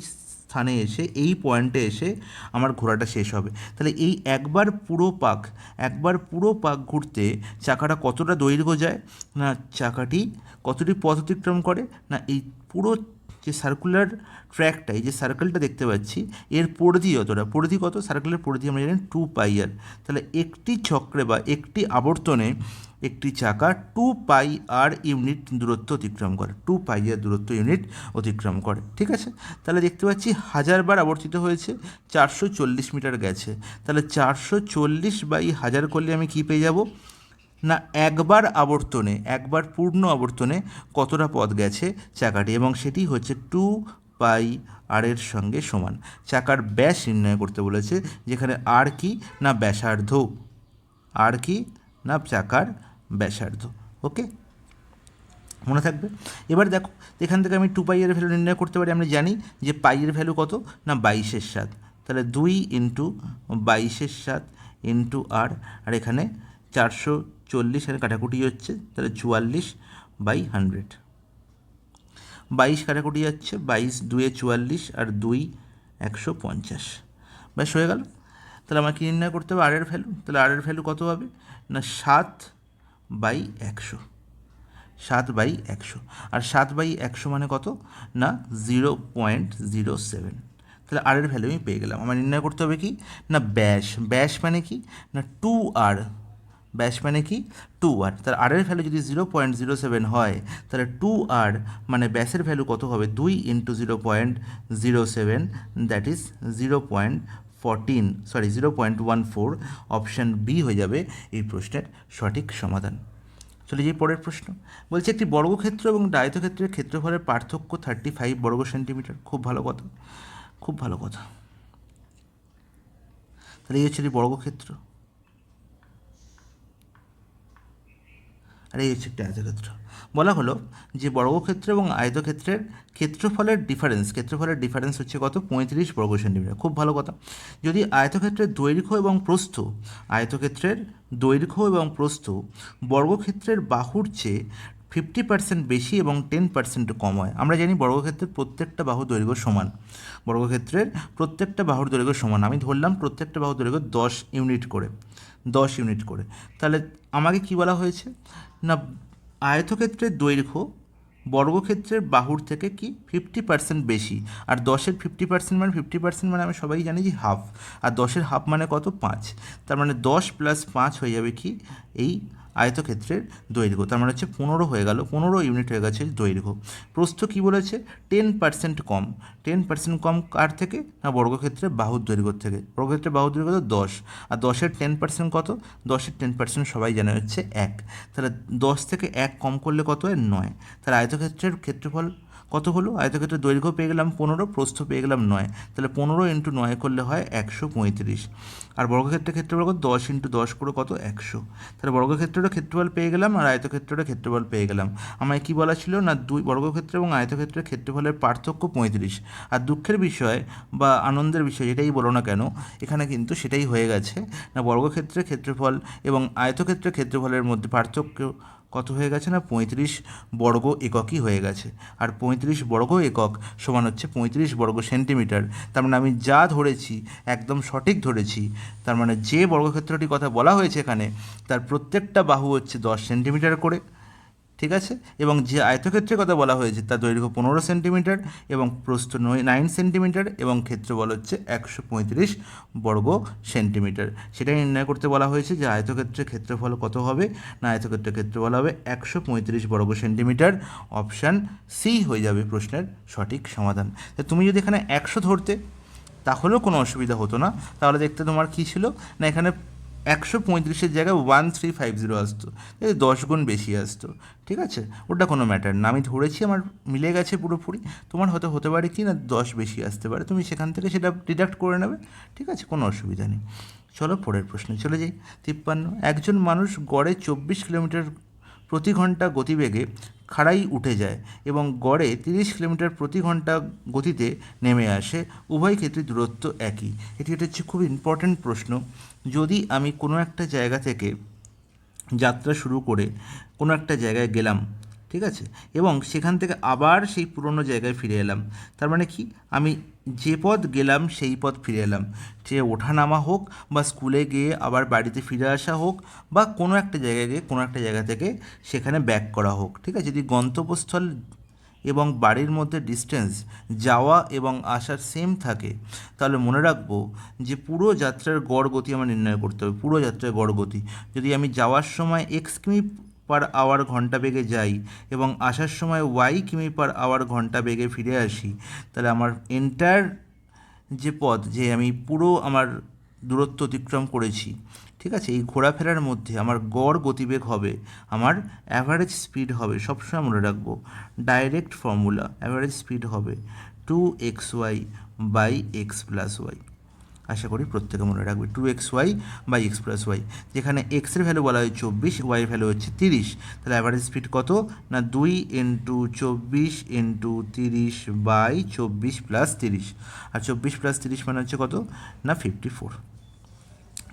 স্থানে এসে এই পয়েন্টে এসে আমার ঘোরাটা শেষ হবে, তাহলে এই একবার পুরো পাক ঘুরতে চাকাটা কতটা দৈর্ঘ্য যায় না চাকাটি কতটি পথ অতিক্রম করে না এই পুরো যে সার্কুলার ট্র্যাকটা, এই যে সার্কেলটা দেখতে পাচ্ছি এর পরিধি কত, সার্কেলের পরিধি আমরা জানি 2πr, তাহলে একটি চক্রে বা একটি আবর্তনে একটি চাকা 2πr ইউনিট দূরত্ব অতিক্রম করে, 2πr দূরত্ব ইউনিট অতিক্রম করে। ঠিক আছে, তাহলে দেখতে পাচ্ছি 1000 বার আবর্তিত হয়েছে, 440 মিটার গেছে, তাহলে 440/1000 করলে আমি কী পেয়ে যাব না একবার পূর্ণ আবর্তনে কতটা পথ গেছে চাকাটি, এবং সেটি হচ্ছে 2πr এর সঙ্গে সমান। চাকার ব্যাস নির্ণয় করতে বলেছে, যেখানে আর কি না ব্যাসার্ধ, আর কি না চাকার ব্যাসার্ধ। ওকে, মনে থাকবে। এবার দেখো এখান থেকে আমি 2π এর ভ্যালু নির্ণয় করতে পারি, আমরা জানি যে পাইয়ের ভ্যালু কত না 22/7, তাহলে 2 × 22/7 × r, আর এখানে 440 এর কাটাকুটি হচ্ছে, তাহলে 44/100, 22 কাটাকুটি যাচ্ছে, 22 2 44 আর 2 150, ব্যাস হয়ে গেল। তাহলে আমার কী নির্ণয় করতে হবে আর এর ভ্যালু, তাহলে আর এর ভ্যালু কত হবে না 7/100, 7/100, আর 7/100 মানে কত না 0.07, তাহলে আর এর ভ্যালু আমি পেয়ে গেলাম। আমার নির্ণয় করতে হবে কি না ব্যাস মানে কি না 2r, ব্যাস মানে কি 2r, তার আর এর ভ্যালু যদি 0.07 হয় তাহলে 2r মানে ব্যাসের ভ্যালু কত হবে 2 × 0.07, দ্যাট ইজ 0.14 অপশান বি হয়ে যাবে এই প্রশ্নের সঠিক সমাধান। চলে যাই পরের প্রশ্ন। বলছে একটি বর্গক্ষেত্র এবং আয়তক্ষেত্রের ক্ষেত্রফলের পার্থক্য 35 বর্গ সেন্টিমিটার। খুব ভালো কথা। তাহলে এই হচ্ছে বর্গক্ষেত্র, আর এই হচ্ছে একটা আয়তক্ষেত্র। বলা হলো যে বর্গক্ষেত্র এবং আয়তক্ষেত্রের ক্ষেত্রফলের ডিফারেন্স হচ্ছে কত 35 বর্গ সেন্টিমিটার। খুব ভালো কথা। যদি আয়তক্ষেত্রের দৈর্ঘ্য এবং প্রস্থ বর্গক্ষেত্রের বাহুর চেয়ে 50% বেশি এবং 10% কম হয়। আমরা জানি বর্গক্ষেত্রের প্রত্যেকটা বাহুর দৈর্ঘ্য সমান, আমি ধরলাম প্রত্যেকটা বাহুর দৈর্ঘ্য 10 ইউনিট করে। তাহলে আমাকে কি বলা হয়েছে না আয়তক্ষেত্রের দৈর্ঘ্য বর্গক্ষেত্রের বাহুর থেকে কি 50% বেশি, আর 10-এর 50% মানে আমি সবাই জানি যে হাফ, আর 10-এর হাফ মানে কত 5, তার মানে 10 + 5 হয়ে যাবে কি এই আয়তক্ষেত্রের দৈর্ঘ্য, তার মানে হচ্ছে 15 হয়ে গেল, 15 ইউনিট হয়ে গেছে দৈর্ঘ্য। প্রস্থ কী বলেছে, 10% কম। 10% কম কার থেকে, না বর্গক্ষেত্রের বাহুর দৈর্ঘ্য থেকে। বর্গক্ষেত্রের বাহুর দৈর্ঘ্য কত, 10, আর 10-এর 10% কত, 10-এর 10% সবাই জানে হচ্ছে 1, তাহলে 10 থেকে 1 কম করলে কত হয়, 9। তাহলে আয়তক্ষেত্রের ক্ষেত্রফল কত হলো, আয়তক্ষেত্রের দৈর্ঘ্য পেয়ে গেলাম 15, প্রস্থ পেয়ে গেলাম 9, তাহলে 15 ইন্টু 9 করলে হয় 135। আর বর্গক্ষেত্রের ক্ষেত্রফল কত, 10 ইন্টু 10 করে কত, 100। তাহলে বর্গক্ষেত্রেরও ক্ষেত্রফল পেয়ে গেলাম আর আয়তক্ষেত্রেরও ক্ষেত্রফল পেয়ে গেলাম। আমায় কি বলা ছিল, না দুই বর্গক্ষেত্র এবং আয়তক্ষেত্রের ক্ষেত্রফলের পার্থক্য 35। আর দুঃখের বিষয় বা আনন্দের বিষয় যেটাই বলো না কেন, এখানে কিন্তু সেটাই হয়ে গেছে, না বর্গক্ষেত্রের ক্ষেত্রফল এবং আয়তক্ষেত্রের ক্ষেত্রফলের মধ্যে পার্থক্য কত হয়ে গেছে, না 35 বর্গ এককই হয়ে গেছে। আর 35 বর্গ একক সমান হচ্ছে 35 বর্গ সেন্টিমিটার। তার মানে আমি যা ধরেছি একদম সঠিক ধরেছি। তার মানে যে বর্গক্ষেত্রটির কথা বলা হয়েছে এখানে, তার প্রত্যেকটা বাহু হচ্ছে 10 সেন্টিমিটার করে, ঠিক আছে, এবং যে আয়তক্ষেত্রের কথা বলা হয়েছে তার দৈর্ঘ্য 15 সেন্টিমিটার এবং প্রস্থ 9 সেন্টিমিটার এবং ক্ষেত্রফল হচ্ছে 135 বর্গ সেন্টিমিটার। সেটাই নির্ণয় করতে বলা হয়েছে যে আয়তক্ষেত্রের ক্ষেত্রফল কত হবে, না আয়তক্ষেত্রের ক্ষেত্রফল হবে 135 বর্গ সেন্টিমিটার। অপশান সি হয়ে যাবে প্রশ্নের সঠিক সমাধান। তা তুমি যদি এখানে 100 ধরতে তাহলেও কোনো অসুবিধা হতো না, তাহলে দেখতে তোমার কী ছিল, না এখানে 135-এর জায়গায় 1350 আসতো, এই 10 গুণ বেশি আসতো, ঠিক আছে, ওটা কোনো ম্যাটার না, আমি ধরেছি আমার মিলে গেছে পুরোপুরি। তোমার হয়তো হতে পারে কি, না 10 বেশি আসতে পারে, তুমি সেখান থেকে সেটা ডিডাক্ট করে নেবে, ঠিক আছে, কোনো অসুবিধা নেই। চলো পরের প্রশ্নে চলে যাই। 53, একজন মানুষ গড়ে 24 কিলোমিটার প্রতি ঘন্টা গতিবেগে খাড়াই উঠে যায় এবং গড়ে 30 কিলোমিটার প্রতি ঘন্টা গতিতে নেমে আসে, উভয় ক্ষেত্রে দূরত্ব একই। এটি হচ্ছে খুব ইম্পর্ট্যান্ট প্রশ্ন। যদি আমি কোনো একটা জায়গা থেকে যাত্রা শুরু করে কোনো একটা জায়গায় গেলাম, ঠিক আছে, এবং সেখান থেকে আবার সেই পুরনো জায়গায় ফিরে এলাম, তার মানে কি, আমি যে পথ গেলাম সেই পথ ফিরে এলাম, যে ওঠানামা হোক বা স্কুলে গিয়ে আবার বাড়িতে ফিরে আসা হোক বা কোনো একটা জায়গায় গিয়ে কোনো একটা জায়গা থেকে সেখানে ব্যাক করা হোক, ঠিক আছে, যদি গন্তব্যস্থল এবং বাড়ির মধ্যে ডিস্টেন্স যাওয়া এবং আসার সেম থাকে, তাহলে মনে রাখবো যে পুরো যাত্রার গড় গতি আমার নির্ণয় করতে হবে। পুরো যাত্রার গড় গতি, যদি আমি যাওয়ার সময় কিমি পার আওয়ার ঘন্টা বেগে যাই এবং আসার সময় কিমি পার আওয়ার ঘন্টা বেগে ফিরে আসি, তাহলে আমার এন্টায়ার যে পথ, যে আমি পুরো আমার দূরত্ব অতিক্রম করেছি, ঠিক আছে, এই ঘোরাফেরার মধ্যে আমার গড় গতিবেগ হবে, আমার অ্যাভারেজ স্পিড হবে, সবসময় মনে রাখবো ডাইরেক্ট ফর্মুলা, অ্যাভারেজ স্পিড হবে 2xy by X plus Y. আশা করি প্রত্যেকে মনে রাখবে 2xy by X plus Y, যেখানে এক্সের ভ্যালু বলা হয় 24, ওয়াইয়ের ভ্যালু হচ্ছে 30, তাহলে অ্যাভারেজ স্পিড কত, না 2 ইন্টু 24 ইন্টু 30 বাই 24 প্লাস 30, আর 24 প্লাস 30 মানে হচ্ছে কত, না 54।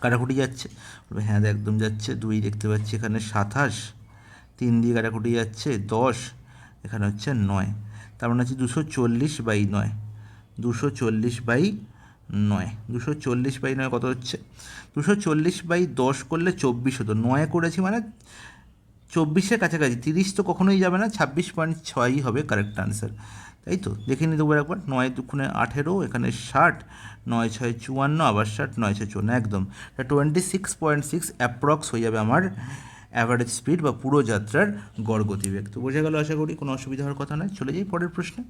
কাটাকুটি যাচ্ছে, হ্যাঁ একদম যাচ্ছে, 2 দেখতে পাচ্ছি এখানে 27, 3 দিয়ে কাটাকুটি যাচ্ছে 10, এখানে হচ্ছে 9, তার মানে হচ্ছে 240/9, 240/9, 240/9 কত হচ্ছে, 240/10 করলে 24 হতো, 9 করেছি মানে 24-এর কাছাকাছি, 30 তো কখনোই যাবে না, 26.6 হবে কারেক্ট আনসার, তাই তো, দেখে নিতে পারবো একবার, 9 দুগুণে 18, এখানে 60, 9 6 54, আবার 60, 9 6 54, একদম 26.6 অ্যাপ্রক্স হয়ে যাবে আমার অ্যাভারেজ স্পিড বা পুরো যাত্রার গড় গতিবেগ। তো বোঝা গেল, আশা করি কোনো অসুবিধা হওয়ার কথা নয়। চলে যাই পরের প্রশ্নে।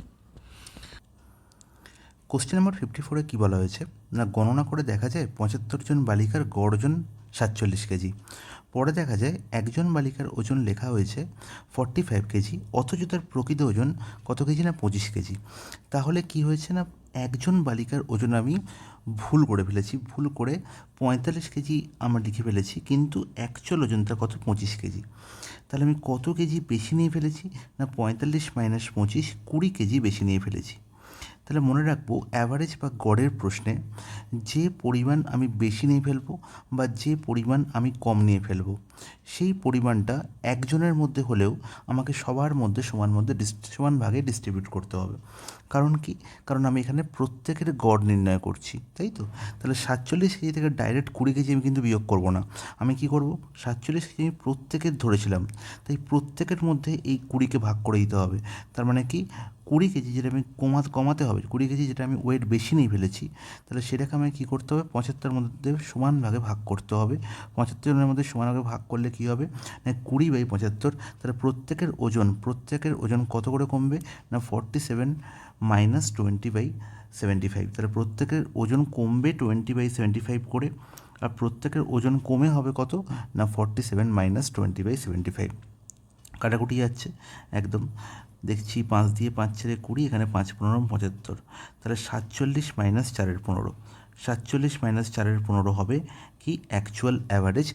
কোশ্চেন নাম্বার 54-এ কী বলা হয়েছে, না গণনা করে দেখা যায় 75 জন বালিকার গড় ওজন 47 কেজি। পরে দেখা যায় একজন বালিকার ওজন লেখা হয়েছে 45 কেজি, অথচ তার প্রকৃত ওজন কত কেজি, না 25 কেজি। তাহলে কি হয়েছে, না একজন বালিকার ওজন আমি ভুল করে ফেলেছি, ভুল করে 45 কেজি আমরা লিখে ফেলেছি, কিন্তু অ্যাকচুয়াল ওজনটা কত, 25 কেজি। তাহলে আমি কত কেজি বেশি নিয়ে ফেলেছি, না 45 মাইনাস 25, 20 কেজি বেশি নিয়ে ফেলেছি। তাহলে মনে রাখবো অ্যাভারেজ বা গড়ের প্রশ্নে যে পরিমাণ আমি বেশি নিয়ে ফেলবো বা যে পরিমাণ আমি কম নিয়ে ফেলবো, সেই পরিমাণটা একজনের মধ্যে হলেও আমাকে সবার মধ্যে সমান ভাগে ডিস্ট্রিবিউট করতে হবে। কারণ কি, কারণ আমি এখানে প্রত্যেকের গড় নির্ণয় করছি, তাই তো। তাহলে 47 কেজি থেকে ডাইরেক্ট 20 কেজি আমি কিন্তু বিয়োগ করবো না, আমি কি করব, 47 কেজি আমি প্রত্যেকের ধরেছিলাম, তাই প্রত্যেকের মধ্যে এই 20কে ভাগ করে দিতে হবে। তার মানে কি 20 কেজি যেটা আমি কমাতে হবে, 20 কেজি যেটা আমি ওয়েট বেশি নিয়ে ফেলেছি, তাহলে সেটাকে আমাকে কী করতে হবে, 75 মধ্যে সমান ভাগে ভাগ করতে হবে। 75 জনের মধ্যে সমান ভাগে ভাগ করলে কী হবে না 20/75, তাহলে প্রত্যেকের ওজন কত করে কমবে না 47 মাইনাস 20/75, তাহলে প্রত্যেকের ওজন কমবে 20/75 করে, আর প্রত্যেকের ওজন কমে হবে কত না 47 মাইনাস 20/75। কাটাকুটি যাচ্ছে একদম, দেখছি 5 দিয়ে 5 ছেড়ে 20, এখানে 5 15 75, তাহলে 47 মাইনাস 4-এর 15, 47 মাইনাস 4-এর 15 হবে কি অ্যাকচুয়াল অ্যাভারেজ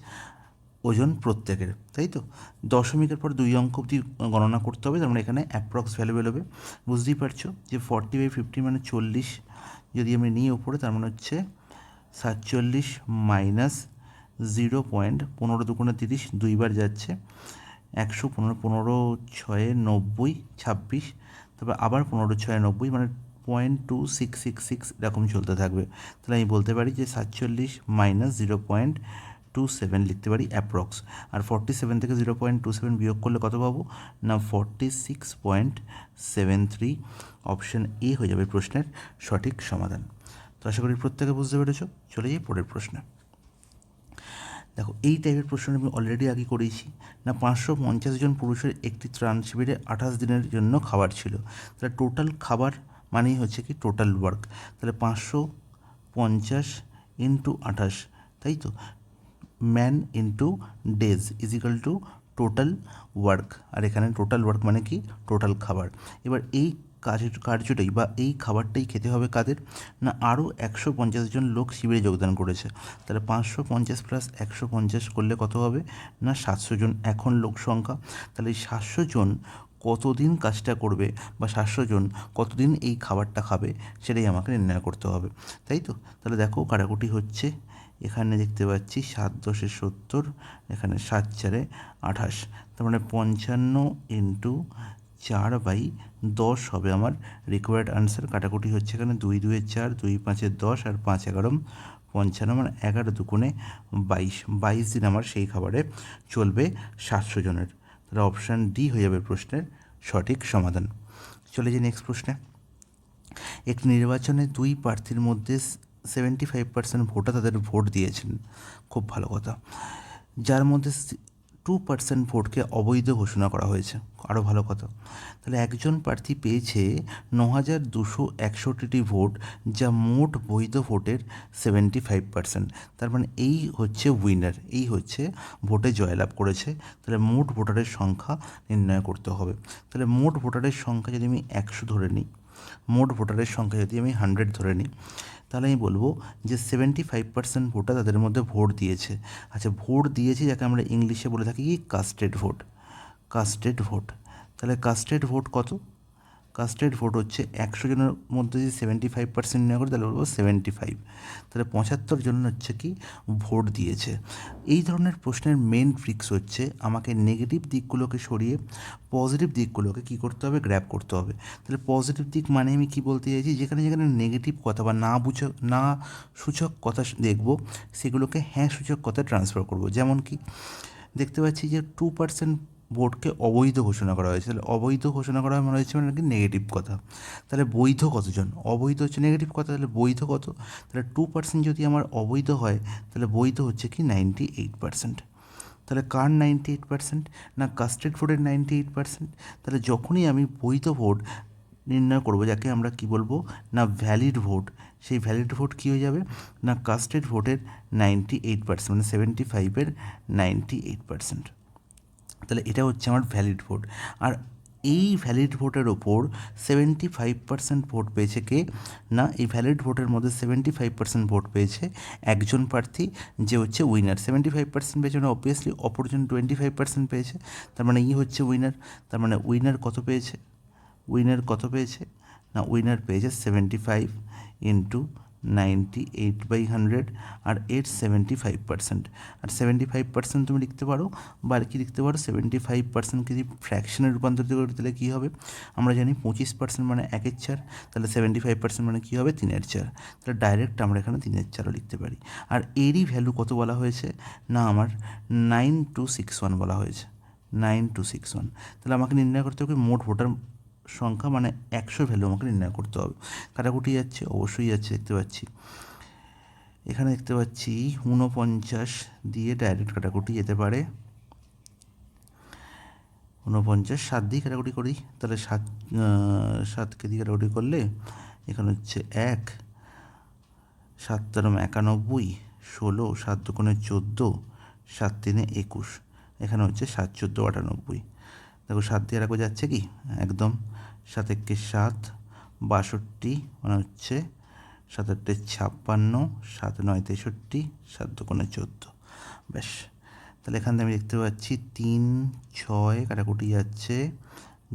ওজন প্রত্যেকের, তাই তো। দশমিকের পর 2 অঙ্ক অবধি গণনা করতে হবে, তার মানে এখানে অ্যাপ্রক্স ভ্যালু বেরোবে। বুঝতেই পারছো যে 40/50 মানে 40 যদি আমি নিই ওপরে, তার মানে হচ্ছে 47 মাইনাস 0.15 দুগুণে 30, দুইবার যাচ্ছে 115, 15 6 90, 26, তারপর আবার 15 6 90, মানে 0.2666 এরকম চলতে থাকবে। তাহলে আমি বলতে পারি যে 47 মাইনাস 0.27 লিখতে পারি অ্যাপ্রক্স। আর 47 থেকে 0.27 বিয়োগ করলে কত পাবো না 46.73। অপশান এ হয়ে যাবে প্রশ্নের সঠিক সমাধান। তো আশা করি প্রত্যেকে বুঝতে পেরেছ। চলে যাই পরের প্রশ্নে। দেখো, এই টাইপের প্রশ্ন আমি অলরেডি আগে করেছি না 550 জন পুরুষের একটি ত্রাণ শিবিরে 28 দিনের জন্য খাবার ছিল। তাহলে টোটাল খাবার মানেই হচ্ছে কি টোটাল ওয়ার্ক, তাহলে 550 ইন্টু 28, তাই তো, man into days is equal to total work, আর এখানে টোটাল ওয়ার্ক মানে কি টোটাল খাবার। এবার এই কার্যটাই বা এই খাবারটাই খেতে হবে কাদের না আরও 150 জন লোক শিবিরে যোগদান করেছে। তাহলে 550 প্লাস 150 করলে কত হবে না 700 জন এখন লোক সংখ্যা। তাহলে এই 700 জন কতদিন কাজটা করবে বা 700 জন কতদিন এই খাবারটা খাবে সেটাই আমাকে নির্ণয় করতে হবে, তাই তো। তাহলে দেখো কাটাকুটি হচ্ছে, এখানে দেখতে পাচ্ছি 7 10 70, এখানে 7 4 28, তার মানে 55 ইন্টু 4/10 হবে আমার রিকোয়ার্ড আনসার। কাটাকুটি হচ্ছে এখানে 2 2 4, 2 5 10 আর 5 11 55, মানে 11 দুগুণে 22 দিন আমার সেই খাবারে চলবে 700 জনের। তাহলে অপশান ডি হয়ে যাবে প্রশ্নের সঠিক সমাধান। চলে যাই নেক্সট প্রশ্নে। একটি নির্বাচনে 2 প্রার্থীর মধ্যে 75% ভোটার তাদের ভোট দিয়েছেন, খুব ভালো কথা, যার মধ্যে 2% ভোটকে অবৈধ ঘোষণা করা হয়েছে, আরও ভালো কথা। তাহলে একজন প্রার্থী পেয়েছে 9261টি ভোট, যা মোট বৈধ ভোটের 75%, তার মানে এই হচ্ছে উইনার, এই হচ্ছে ভোটে জয়লাভ করেছে। তাহলে মোট ভোটারের সংখ্যা নির্ণয় করতে হবে। তাহলে মোট ভোটারের সংখ্যা যদি আমি 100 ধরে নিই, মোট ভোটারের সংখ্যা যদি আমি 100 ধরে নিই, তাহলে আমি বলবো যে 75% ভোটার তাদের মধ্যে ভোট দিয়েছে। আচ্ছা, ভোট দিয়েছে যাকে আমরা ইংলিশে বলে থাকি কি কাস্টেড ভোট, কাস্টেড ভোট। তাহলে কাস্টেড ভোট কত, কাস্টেড ভোট হচ্ছে 100 জনের মধ্যে যদি 75% নেওয়া করে তাহলে বলবো 75, তাহলে 75 জন হচ্ছে কি ভোট দিয়েছে। এই ধরনের প্রশ্নের মেন ট্রিক্স হচ্ছে আমাকে নেগেটিভ দিকগুলোকে সরিয়ে পজিটিভ দিকগুলোকে কী করতে হবে গ্র্যাব করতে হবে। তাহলে পজিটিভ দিক মানে আমি কী বলতে চাইছি, যেখানে যেখানে নেগেটিভ কথা বা না সূচক কথা দেখবো সেগুলোকে হ্যাঁ সূচক কথা ট্রান্সফার করব। যেমন কি দেখতে পাচ্ছি যে 2% ভোটকে অবৈধ ঘোষণা করা হয়েছে, তাহলে অবৈধ ঘোষণা করা মনে হচ্ছে মানে কি নেগেটিভ কথা। তাহলে বৈধ কতজন, অবৈধ হচ্ছে নেগেটিভ কথা, তাহলে বৈধ কত, তাহলে 2% যদি আমার অবৈধ হয় তাহলে বৈধ হচ্ছে কি 98%। তাহলে কার 98% না কাস্টেড ভোটের 98%। তাহলে যখনই আমি বৈধ ভোট নির্ণয় করবো যাকে আমরা কি বলবো না ভ্যালিড ভোট, সেই ভ্যালিড ভোট কী হয়ে যাবে না কাস্টেড ভোটের 98%, মানে 75-এর 98%। তাহলে এটা হচ্ছে আমার ভ্যালিড ভোট। আর এই ভ্যালিড ভোটের ওপর 75% ভোট পেয়েছে কে না এই ভ্যালিড ভোটের মধ্যে 75% ভোট পেয়েছে একজন প্রার্থী, যে হচ্ছে উইনার। 75% পেয়েছে মানে অবভিয়াসলি অপরজন 25% পেয়েছে, তার মানে হচ্ছে উইনার। তার মানে উইনার কত পেয়েছে, উইনার কত পেয়েছে না উইনার পেয়েছে 75 ইন্টু 98/100, আর এর 75%। আর 75% তুমি লিখতে পারো বা আর কি লিখতে পারো 75%কে যদি ফ্র্যাকশনে রূপান্তরিত করে তাহলে কী হবে আমরা জানি 25% মানে 1/4, তাহলে 75% মানে কী হবে 3/4। তাহলে ডাইরেক্ট আমরা এখানে 3/4 লিখতে পারি। আর এরই ভ্যালু কত বলা হয়েছে না আমার 9261 বলা হয়েছে, 9261। তাহলে আমাকে নির্ণয় করতে হবে মোট ভোটার সংখ্যা মানে 100 ভ্যালু আমাকে নির্ণয় করতে হবে। কাটাকুটি যাচ্ছে, অবশ্যই যাচ্ছে, দেখতে পাচ্ছি। এখানে দেখতে পাচ্ছি 49 দিয়ে ডাইরেক্ট কাটাকুটি যেতে পারে। 49, 7 দিয়ে কাটাকুটি করি, তাহলে 7কে দিয়ে কাটাকুটি করলে এখানে হচ্ছে 1, 7 তেরো 91, 16, 7 দুগুণে 14, 7 তিনে 21, এখানে হচ্ছে 7 14 98। দেখো 7 দিয়ে রাখবো, যাচ্ছে কি একদম। 7 একে 7, 62 মানে হচ্ছে 7 8 56, 7 9 63, 7 দুগুণে 14। ব্যাস, তাহলে এখান থেকে আমি দেখতে পাচ্ছি 3 6 কাটাকুটি যাচ্ছে,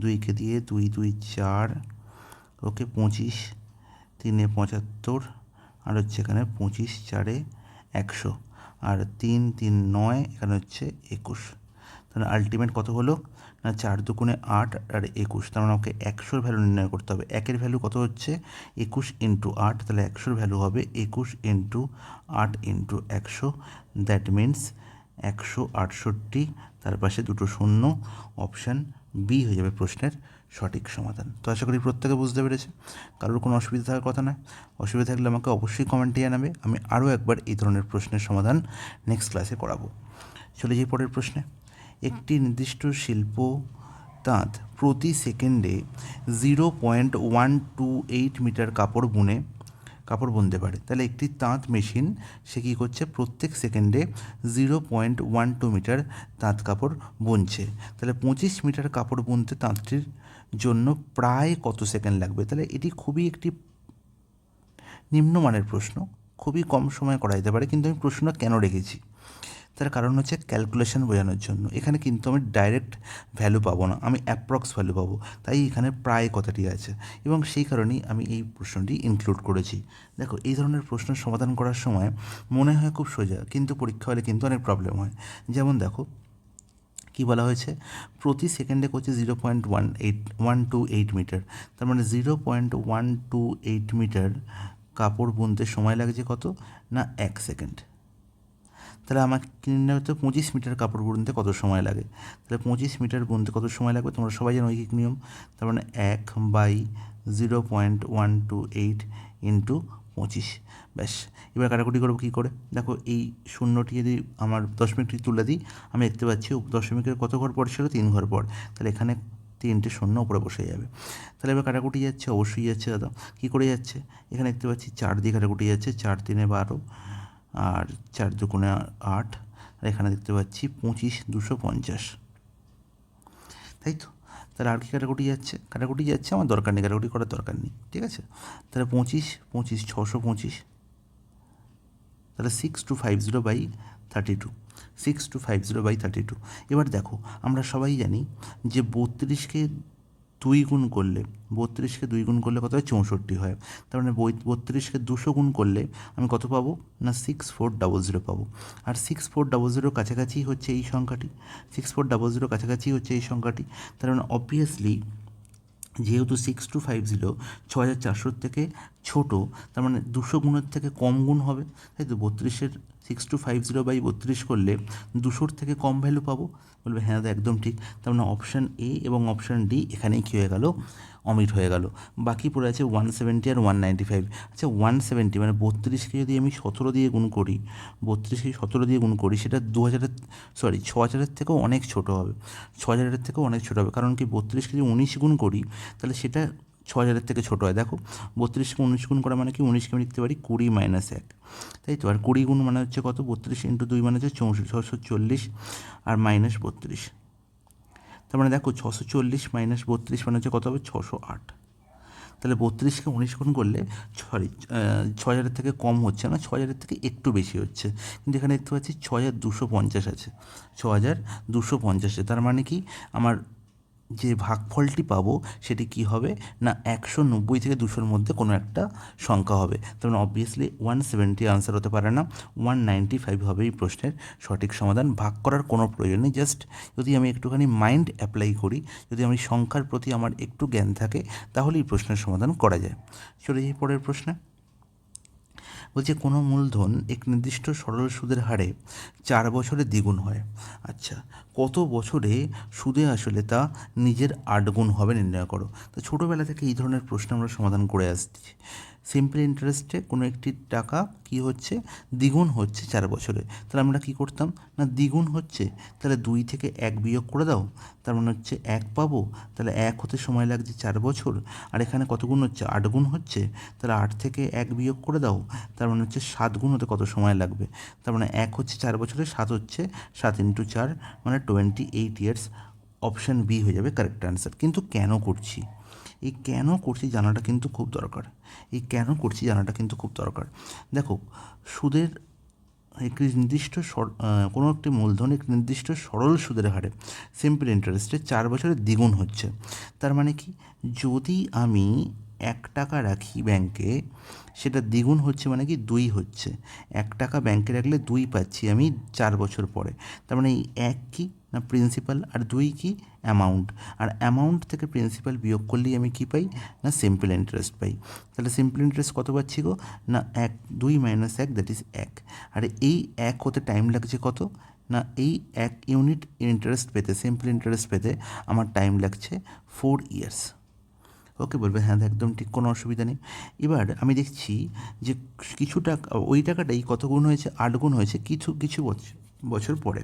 2কে দিয়ে 2 2 4, ওকে 25, 3 75, আর হচ্ছে এখানে 25 4 100, আর 3 3 9, এখানে হচ্ছে 21। তাহলে আলটিমেট কত হলো না 4 দুগুণে 8 আর 21, তার মানে আমাকে 100 ভ্যালু নির্ণয় করতে হবে। 1-এর ভ্যালু কত হচ্ছে 21 ইন্টু 8, তাহলে 100 ভ্যালু হবে 21 ইন্টু 8 ইন্টু 100, দ্যাট মিনস 168। তার পাশে দুটো শূন্য, অপশান বি হয়ে যাবে প্রশ্নের সঠিক সমাধান। তো আশা করি প্রত্যেকে বুঝতে পেরেছে, কারোর কোনো অসুবিধা থাকার কথা নয়। অসুবিধা থাকলে আমাকে অবশ্যই কমেন্টে জানাবে, আমি আরও একবার এই ধরনের প্রশ্নের সমাধান নেক্সট ক্লাসে করাবো। চলে যাই পরের প্রশ্নে। একটি নির্দিষ্ট শিল্প তাঁত প্রতি সেকেন্ডে 0.128 মিটার কাপড় বুনতে পারে। তাহলে একটি তাঁত মেশিন সে কী করছে, প্রত্যেক সেকেন্ডে 0.12 মিটার তাঁত কাপড় বুনছে। তাহলে 25 মিটার কাপড় বুনতে তাঁতটির জন্য প্রায় কত সেকেন্ড লাগবে? তাহলে এটি খুবই একটি নিম্নমানের প্রশ্ন, খুবই কম সময়ে করা যেতে পারে, কিন্তু আমি প্রশ্নটা কেন রেখেছি তার কারণ হচ্ছে ক্যালকুলেশন বোঝানোর জন্য। এখানে কিন্তু আমি ডাইরেক্ট ভ্যালু পাবো না, আমি অ্যাপ্রক্স ভ্যালু পাবো, তাই এখানে প্রায় কথাটি আছে, এবং সেই কারণেই আমি এই প্রশ্নটি ইনক্লুড করেছি। দেখো, এই ধরনের প্রশ্নের সমাধান করার সময় মনে হয় খুব সোজা, কিন্তু পরীক্ষা হলে কিন্তু অনেক প্রবলেম হয়। যেমন দেখো কি বলা হয়েছে, প্রতি সেকেন্ডে করছে 0.128 মিটার, তার মানে 0.128 মিটার কাপড় বুনতে সময় লাগছে কত না 1 সেকেন্ড। তাহলে আমাকে নির্ণয় করতে 25 মিটার কাপড় বুনতে কত সময় লাগে। তাহলে 25 মিটার বুনতে কত সময় লাগবে তোমরা সবাই জানো ঐকিক নিয়ম, তার মানে 1/0.128 ইন্টু 25। ব্যাস, এবার কাটাকুটি করবো কী করে? দেখো, এই শূন্যটি যদি আমার দশমিকটি তুলে দিই, আমি দেখতে পাচ্ছি দশমিকের কত ঘর পর ছিল, 3 ঘর পর, তাহলে এখানে 3টে শূন্য উপরে বসে যাবে। তাহলে এবার কাটাকুটি যাচ্ছে, অবশ্যই যাচ্ছে দাদা। কী করে যাচ্ছে? এখানে দেখতে পাচ্ছি 4 দিয়ে কাটাকুটি যাচ্ছে, 4 3 12, আর 4 দুগুণে 8, আর এখানে দেখতে পাচ্ছি 25 250, তাই তো। তাহলে আর কি কাটাকুটি যাচ্ছে? কাটাকুটি যাচ্ছে, আমার দরকার নেই, কাটাকুটি করার দরকার নেই, ঠিক আছে। তাহলে 25 25 625, তাহলে 6250/32, 6250/32। এবার দেখো, আমরা সবাই জানি যে 32কে 2 গুণ করলে, 32কে 2 গুণ করলে কত হয়? 64 হয়। তার মানে 32কে 200 গুণ করলে আমি কত পাবো না 6400 পাবো। আর 6400 কাছাকাছি হচ্ছে এই সংখ্যাটি, 6400 কাছাকাছি হচ্ছে এই সংখ্যাটি। তার মানে অবভিয়াসলি যেহেতু 6250 6400 থেকে ছোটো, তার মানে 200 গুণের থেকে কম গুণ হবে, তাই তো। 32-এর 6250/32 করলে 200-র থেকে কম ভ্যালু পাবো। বলবে হ্যাঁ দাদা একদম ঠিক। তার মানে অপশান এ এবং অপশান ডি এখানেই কী হয়ে গেল, অমিট হয়ে গেল। বাকি পড়ে আছে 170 আর 195। আচ্ছা, 170 মানে 32কে যদি আমি 17 দিয়ে গুণ করি, 32কে 17 দিয়ে গুণ করি, সেটা 6000 থেকেও অনেক ছোটো হবে, 6000 থেকেও অনেক ছোটো হবে। কারণ কি, 32কে যদি 19 গুণ করি, তাহলে সেটা 6000 থেকে ছোটো হয়। দেখো, 32কে 19 গুণ করা মানে কি, 19কে আমি লিখতে পারি 20 - 1, তাই তো। আর 20 গুণ মানে হচ্ছে কত, 32 ইন্টু 2 মানে হচ্ছে 64, 640 আর -32। তার মানে দেখো, 640 - 32 মানে হচ্ছে কত হবে, 608। তাহলে 32কে 19 গুণ করলে 6000 থেকে কম হচ্ছে না, 6000 থেকে একটু বেশি হচ্ছে, কিন্তু এখানে দেখতে পাচ্ছি 6250 আছে, 6250। তার মানে কি, আমার যে ভাগফলটি পাবো সেটি কি হবে না 190 থেকে 200-র মধ্যে কোনো একটা সংখ্যা হবে। তার মানে অবভিয়াসলি 170 আনসার হতে পারে না, 195 হবে এই প্রশ্নের সঠিক সমাধান। ভাগ করার কোনো প্রয়োজন নেই, জাস্ট যদি আমি একটুখানি মাইন্ড অ্যাপ্লাই করি, যদি আমি সংখ্যার প্রতি আমার একটু জ্ঞান থাকে, তাহলে এই প্রশ্নের সমাধান করা যায়। চলে যাই পরের প্রশ্নে। বলছে কোনো মূলধন এক নির্দিষ্ট সরল সুদের হারে 4 বছরে দ্বিগুণ হয়। আচ্ছা, কত বছরে সুদে আসলে তা নিজের 8 গুণ হবে নির্ণয় করো। তো ছোটোবেলা থেকে এই ধরনের প্রশ্ন আমরা সমাধান করে আসছি। সিম্পল ইন্টারেস্টে কোনো একটি টাকা কি হচ্ছে, দ্বিগুণ হচ্ছে 4 বছরে। তাহলে আমরা কি করতাম না, দ্বিগুণ হচ্ছে তাহলে 2 থেকে 1 বিয়োগ করে দাও, তার মানে হচ্ছে 1 পাবো। তাহলে 1 হতে সময় লাগছে 4 বছর, আর এখানে কত গুণ হচ্ছে, 8 গুণ হচ্ছে। তাহলে 8 থেকে 1 বিয়োগ করে দাও, তার মানে হচ্ছে 7 গুণ হতে কত সময় লাগবে। তার মানে 1 হচ্ছে 4 বছরে, 7 হচ্ছে 7 ইন্টু 4 মানে 28 ইয়ার্স। অপশান বি হয়ে যাবে কারেক্ট অ্যান্সার। কিন্তু কেন করছি, এই কেন করছি জানাটা কিন্তু খুব দরকার। এই কেন করছি জানাটা কিন্তু খুব দরকার। দেখো, সুদের একটি নির্দিষ্ট কোনো একটি মূলধন একটি নির্দিষ্ট সরল সুদের হারে সিম্পল ইন্টারেস্টে 4 বছরে দ্বিগুণ হচ্ছে। তার মানে কি, যদি আমি 1 টাকা রাখি ব্যাংকে, সেটা দ্বিগুণ হচ্ছে মানে কি 2 হচ্ছে। 1 টাকা ব্যাংকে রাখলে 2 পাচ্ছি আমি 4 বছর পরে। তার মানে এই 1 কি না প্রিন্সিপাল, আর 2 কি অ্যামাউন্ট। আর অ্যামাউন্ট থেকে প্রিন্সিপাল বিয়োগ করলেই আমি কি পাই না সিম্পল ইন্টারেস্ট পাই। তাহলে সিম্পল ইন্টারেস্ট কত পাচ্ছি গো না 1, 2 মাইনাস 1 দ্যাট ইজ 1। আর এই 1 হতে টাইম লাগছে কত না, এই 1 ইউনিট ইন্টারেস্ট পেতে, সিম্পল ইন্টারেস্ট পেতে আমার টাইম লাগছে 4 ইয়ার্স। ওকে, বলবে হ্যাঁ একদম ঠিক, কোনো অসুবিধা নেই। এবার আমি দেখছি যে কিছু টাকা, ওই টাকাটাই কত গুণ হয়েছে, 8 গুণ হয়েছে কিছু কিছু বছর পরে,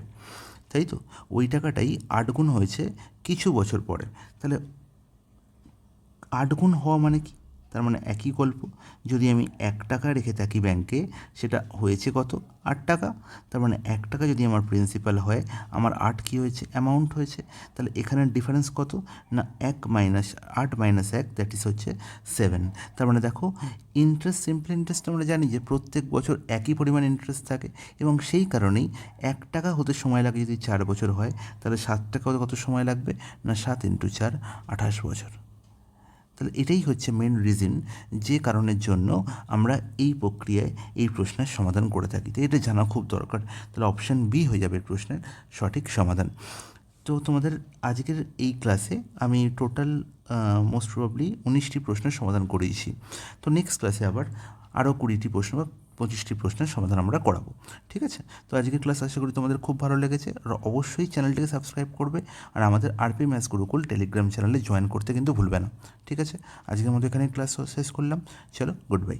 তাই তো। ওই টাকাটাই 8 গুণ হয়েছে কিছু বছর পরে। তাহলে 8 গুণ হওয়া মানে কি, তার মানে একই গল্প। যদি আমি 1 টাকা রেখে থাকি ব্যাংকে, সেটা হয়েছে কত, 8 টাকা। তার মানে 1 টাকা যদি আমার প্রিন্সিপাল হয়, আমার 8 কী হয়েছে, অ্যামাউন্ট হয়েছে। তাহলে এখানের ডিফারেন্স কত না 1 মাইনাস 8 মাইনাস 1 দ্যাট ইজ হচ্ছে 7। তার মানে দেখো, ইন্টারেস্ট, সিম্পল ইন্টারেস্ট আমরা জানি যে প্রত্যেক বছর একই পরিমাণ ইন্টারেস্ট থাকে, এবং সেই কারণেই 1 টাকা হতে সময় লাগে যদি 4 বছর হয়, তাহলে 7 টাকা হতে কত সময় লাগবে না 7 ইন্টু 4 28 বছর। তাহলে এটাই হচ্ছে মেন রিজন, যে কারণের জন্য আমরা এই প্রক্রিয়ায় এই প্রশ্নের সমাধান করে থাকি। তো এটা জানা খুব দরকার। তাহলে অপশান বি হয়ে যাবে প্রশ্নের সঠিক সমাধান। তো তোমাদের আজকের এই ক্লাসে আমি টোটাল মোস্ট প্রবাবলি 19টি প্রশ্নের সমাধান করিয়েছি। তো নেক্সট ক্লাসে আবার আরও 20টি প্রশ্ন বা 25টি প্রশ্নের সমাধান আমরা করাবো। ঠিক আছে, তো আজকের ক্লাস আশা করি তোমাদের খুব ভালো লেগেছে। আর অবশ্যই চ্যানেলটিকে সাবস্ক্রাইব করবে, আর আমাদের আরপি ম্যাথস গুরুকুল টেলিগ্রাম চ্যানেলে জয়েন করতে কিন্তু ভুলবে না। ঠিক আছে, আজকের মতো এখানে ক্লাস শেষ করলাম। চলো, গুড বাই।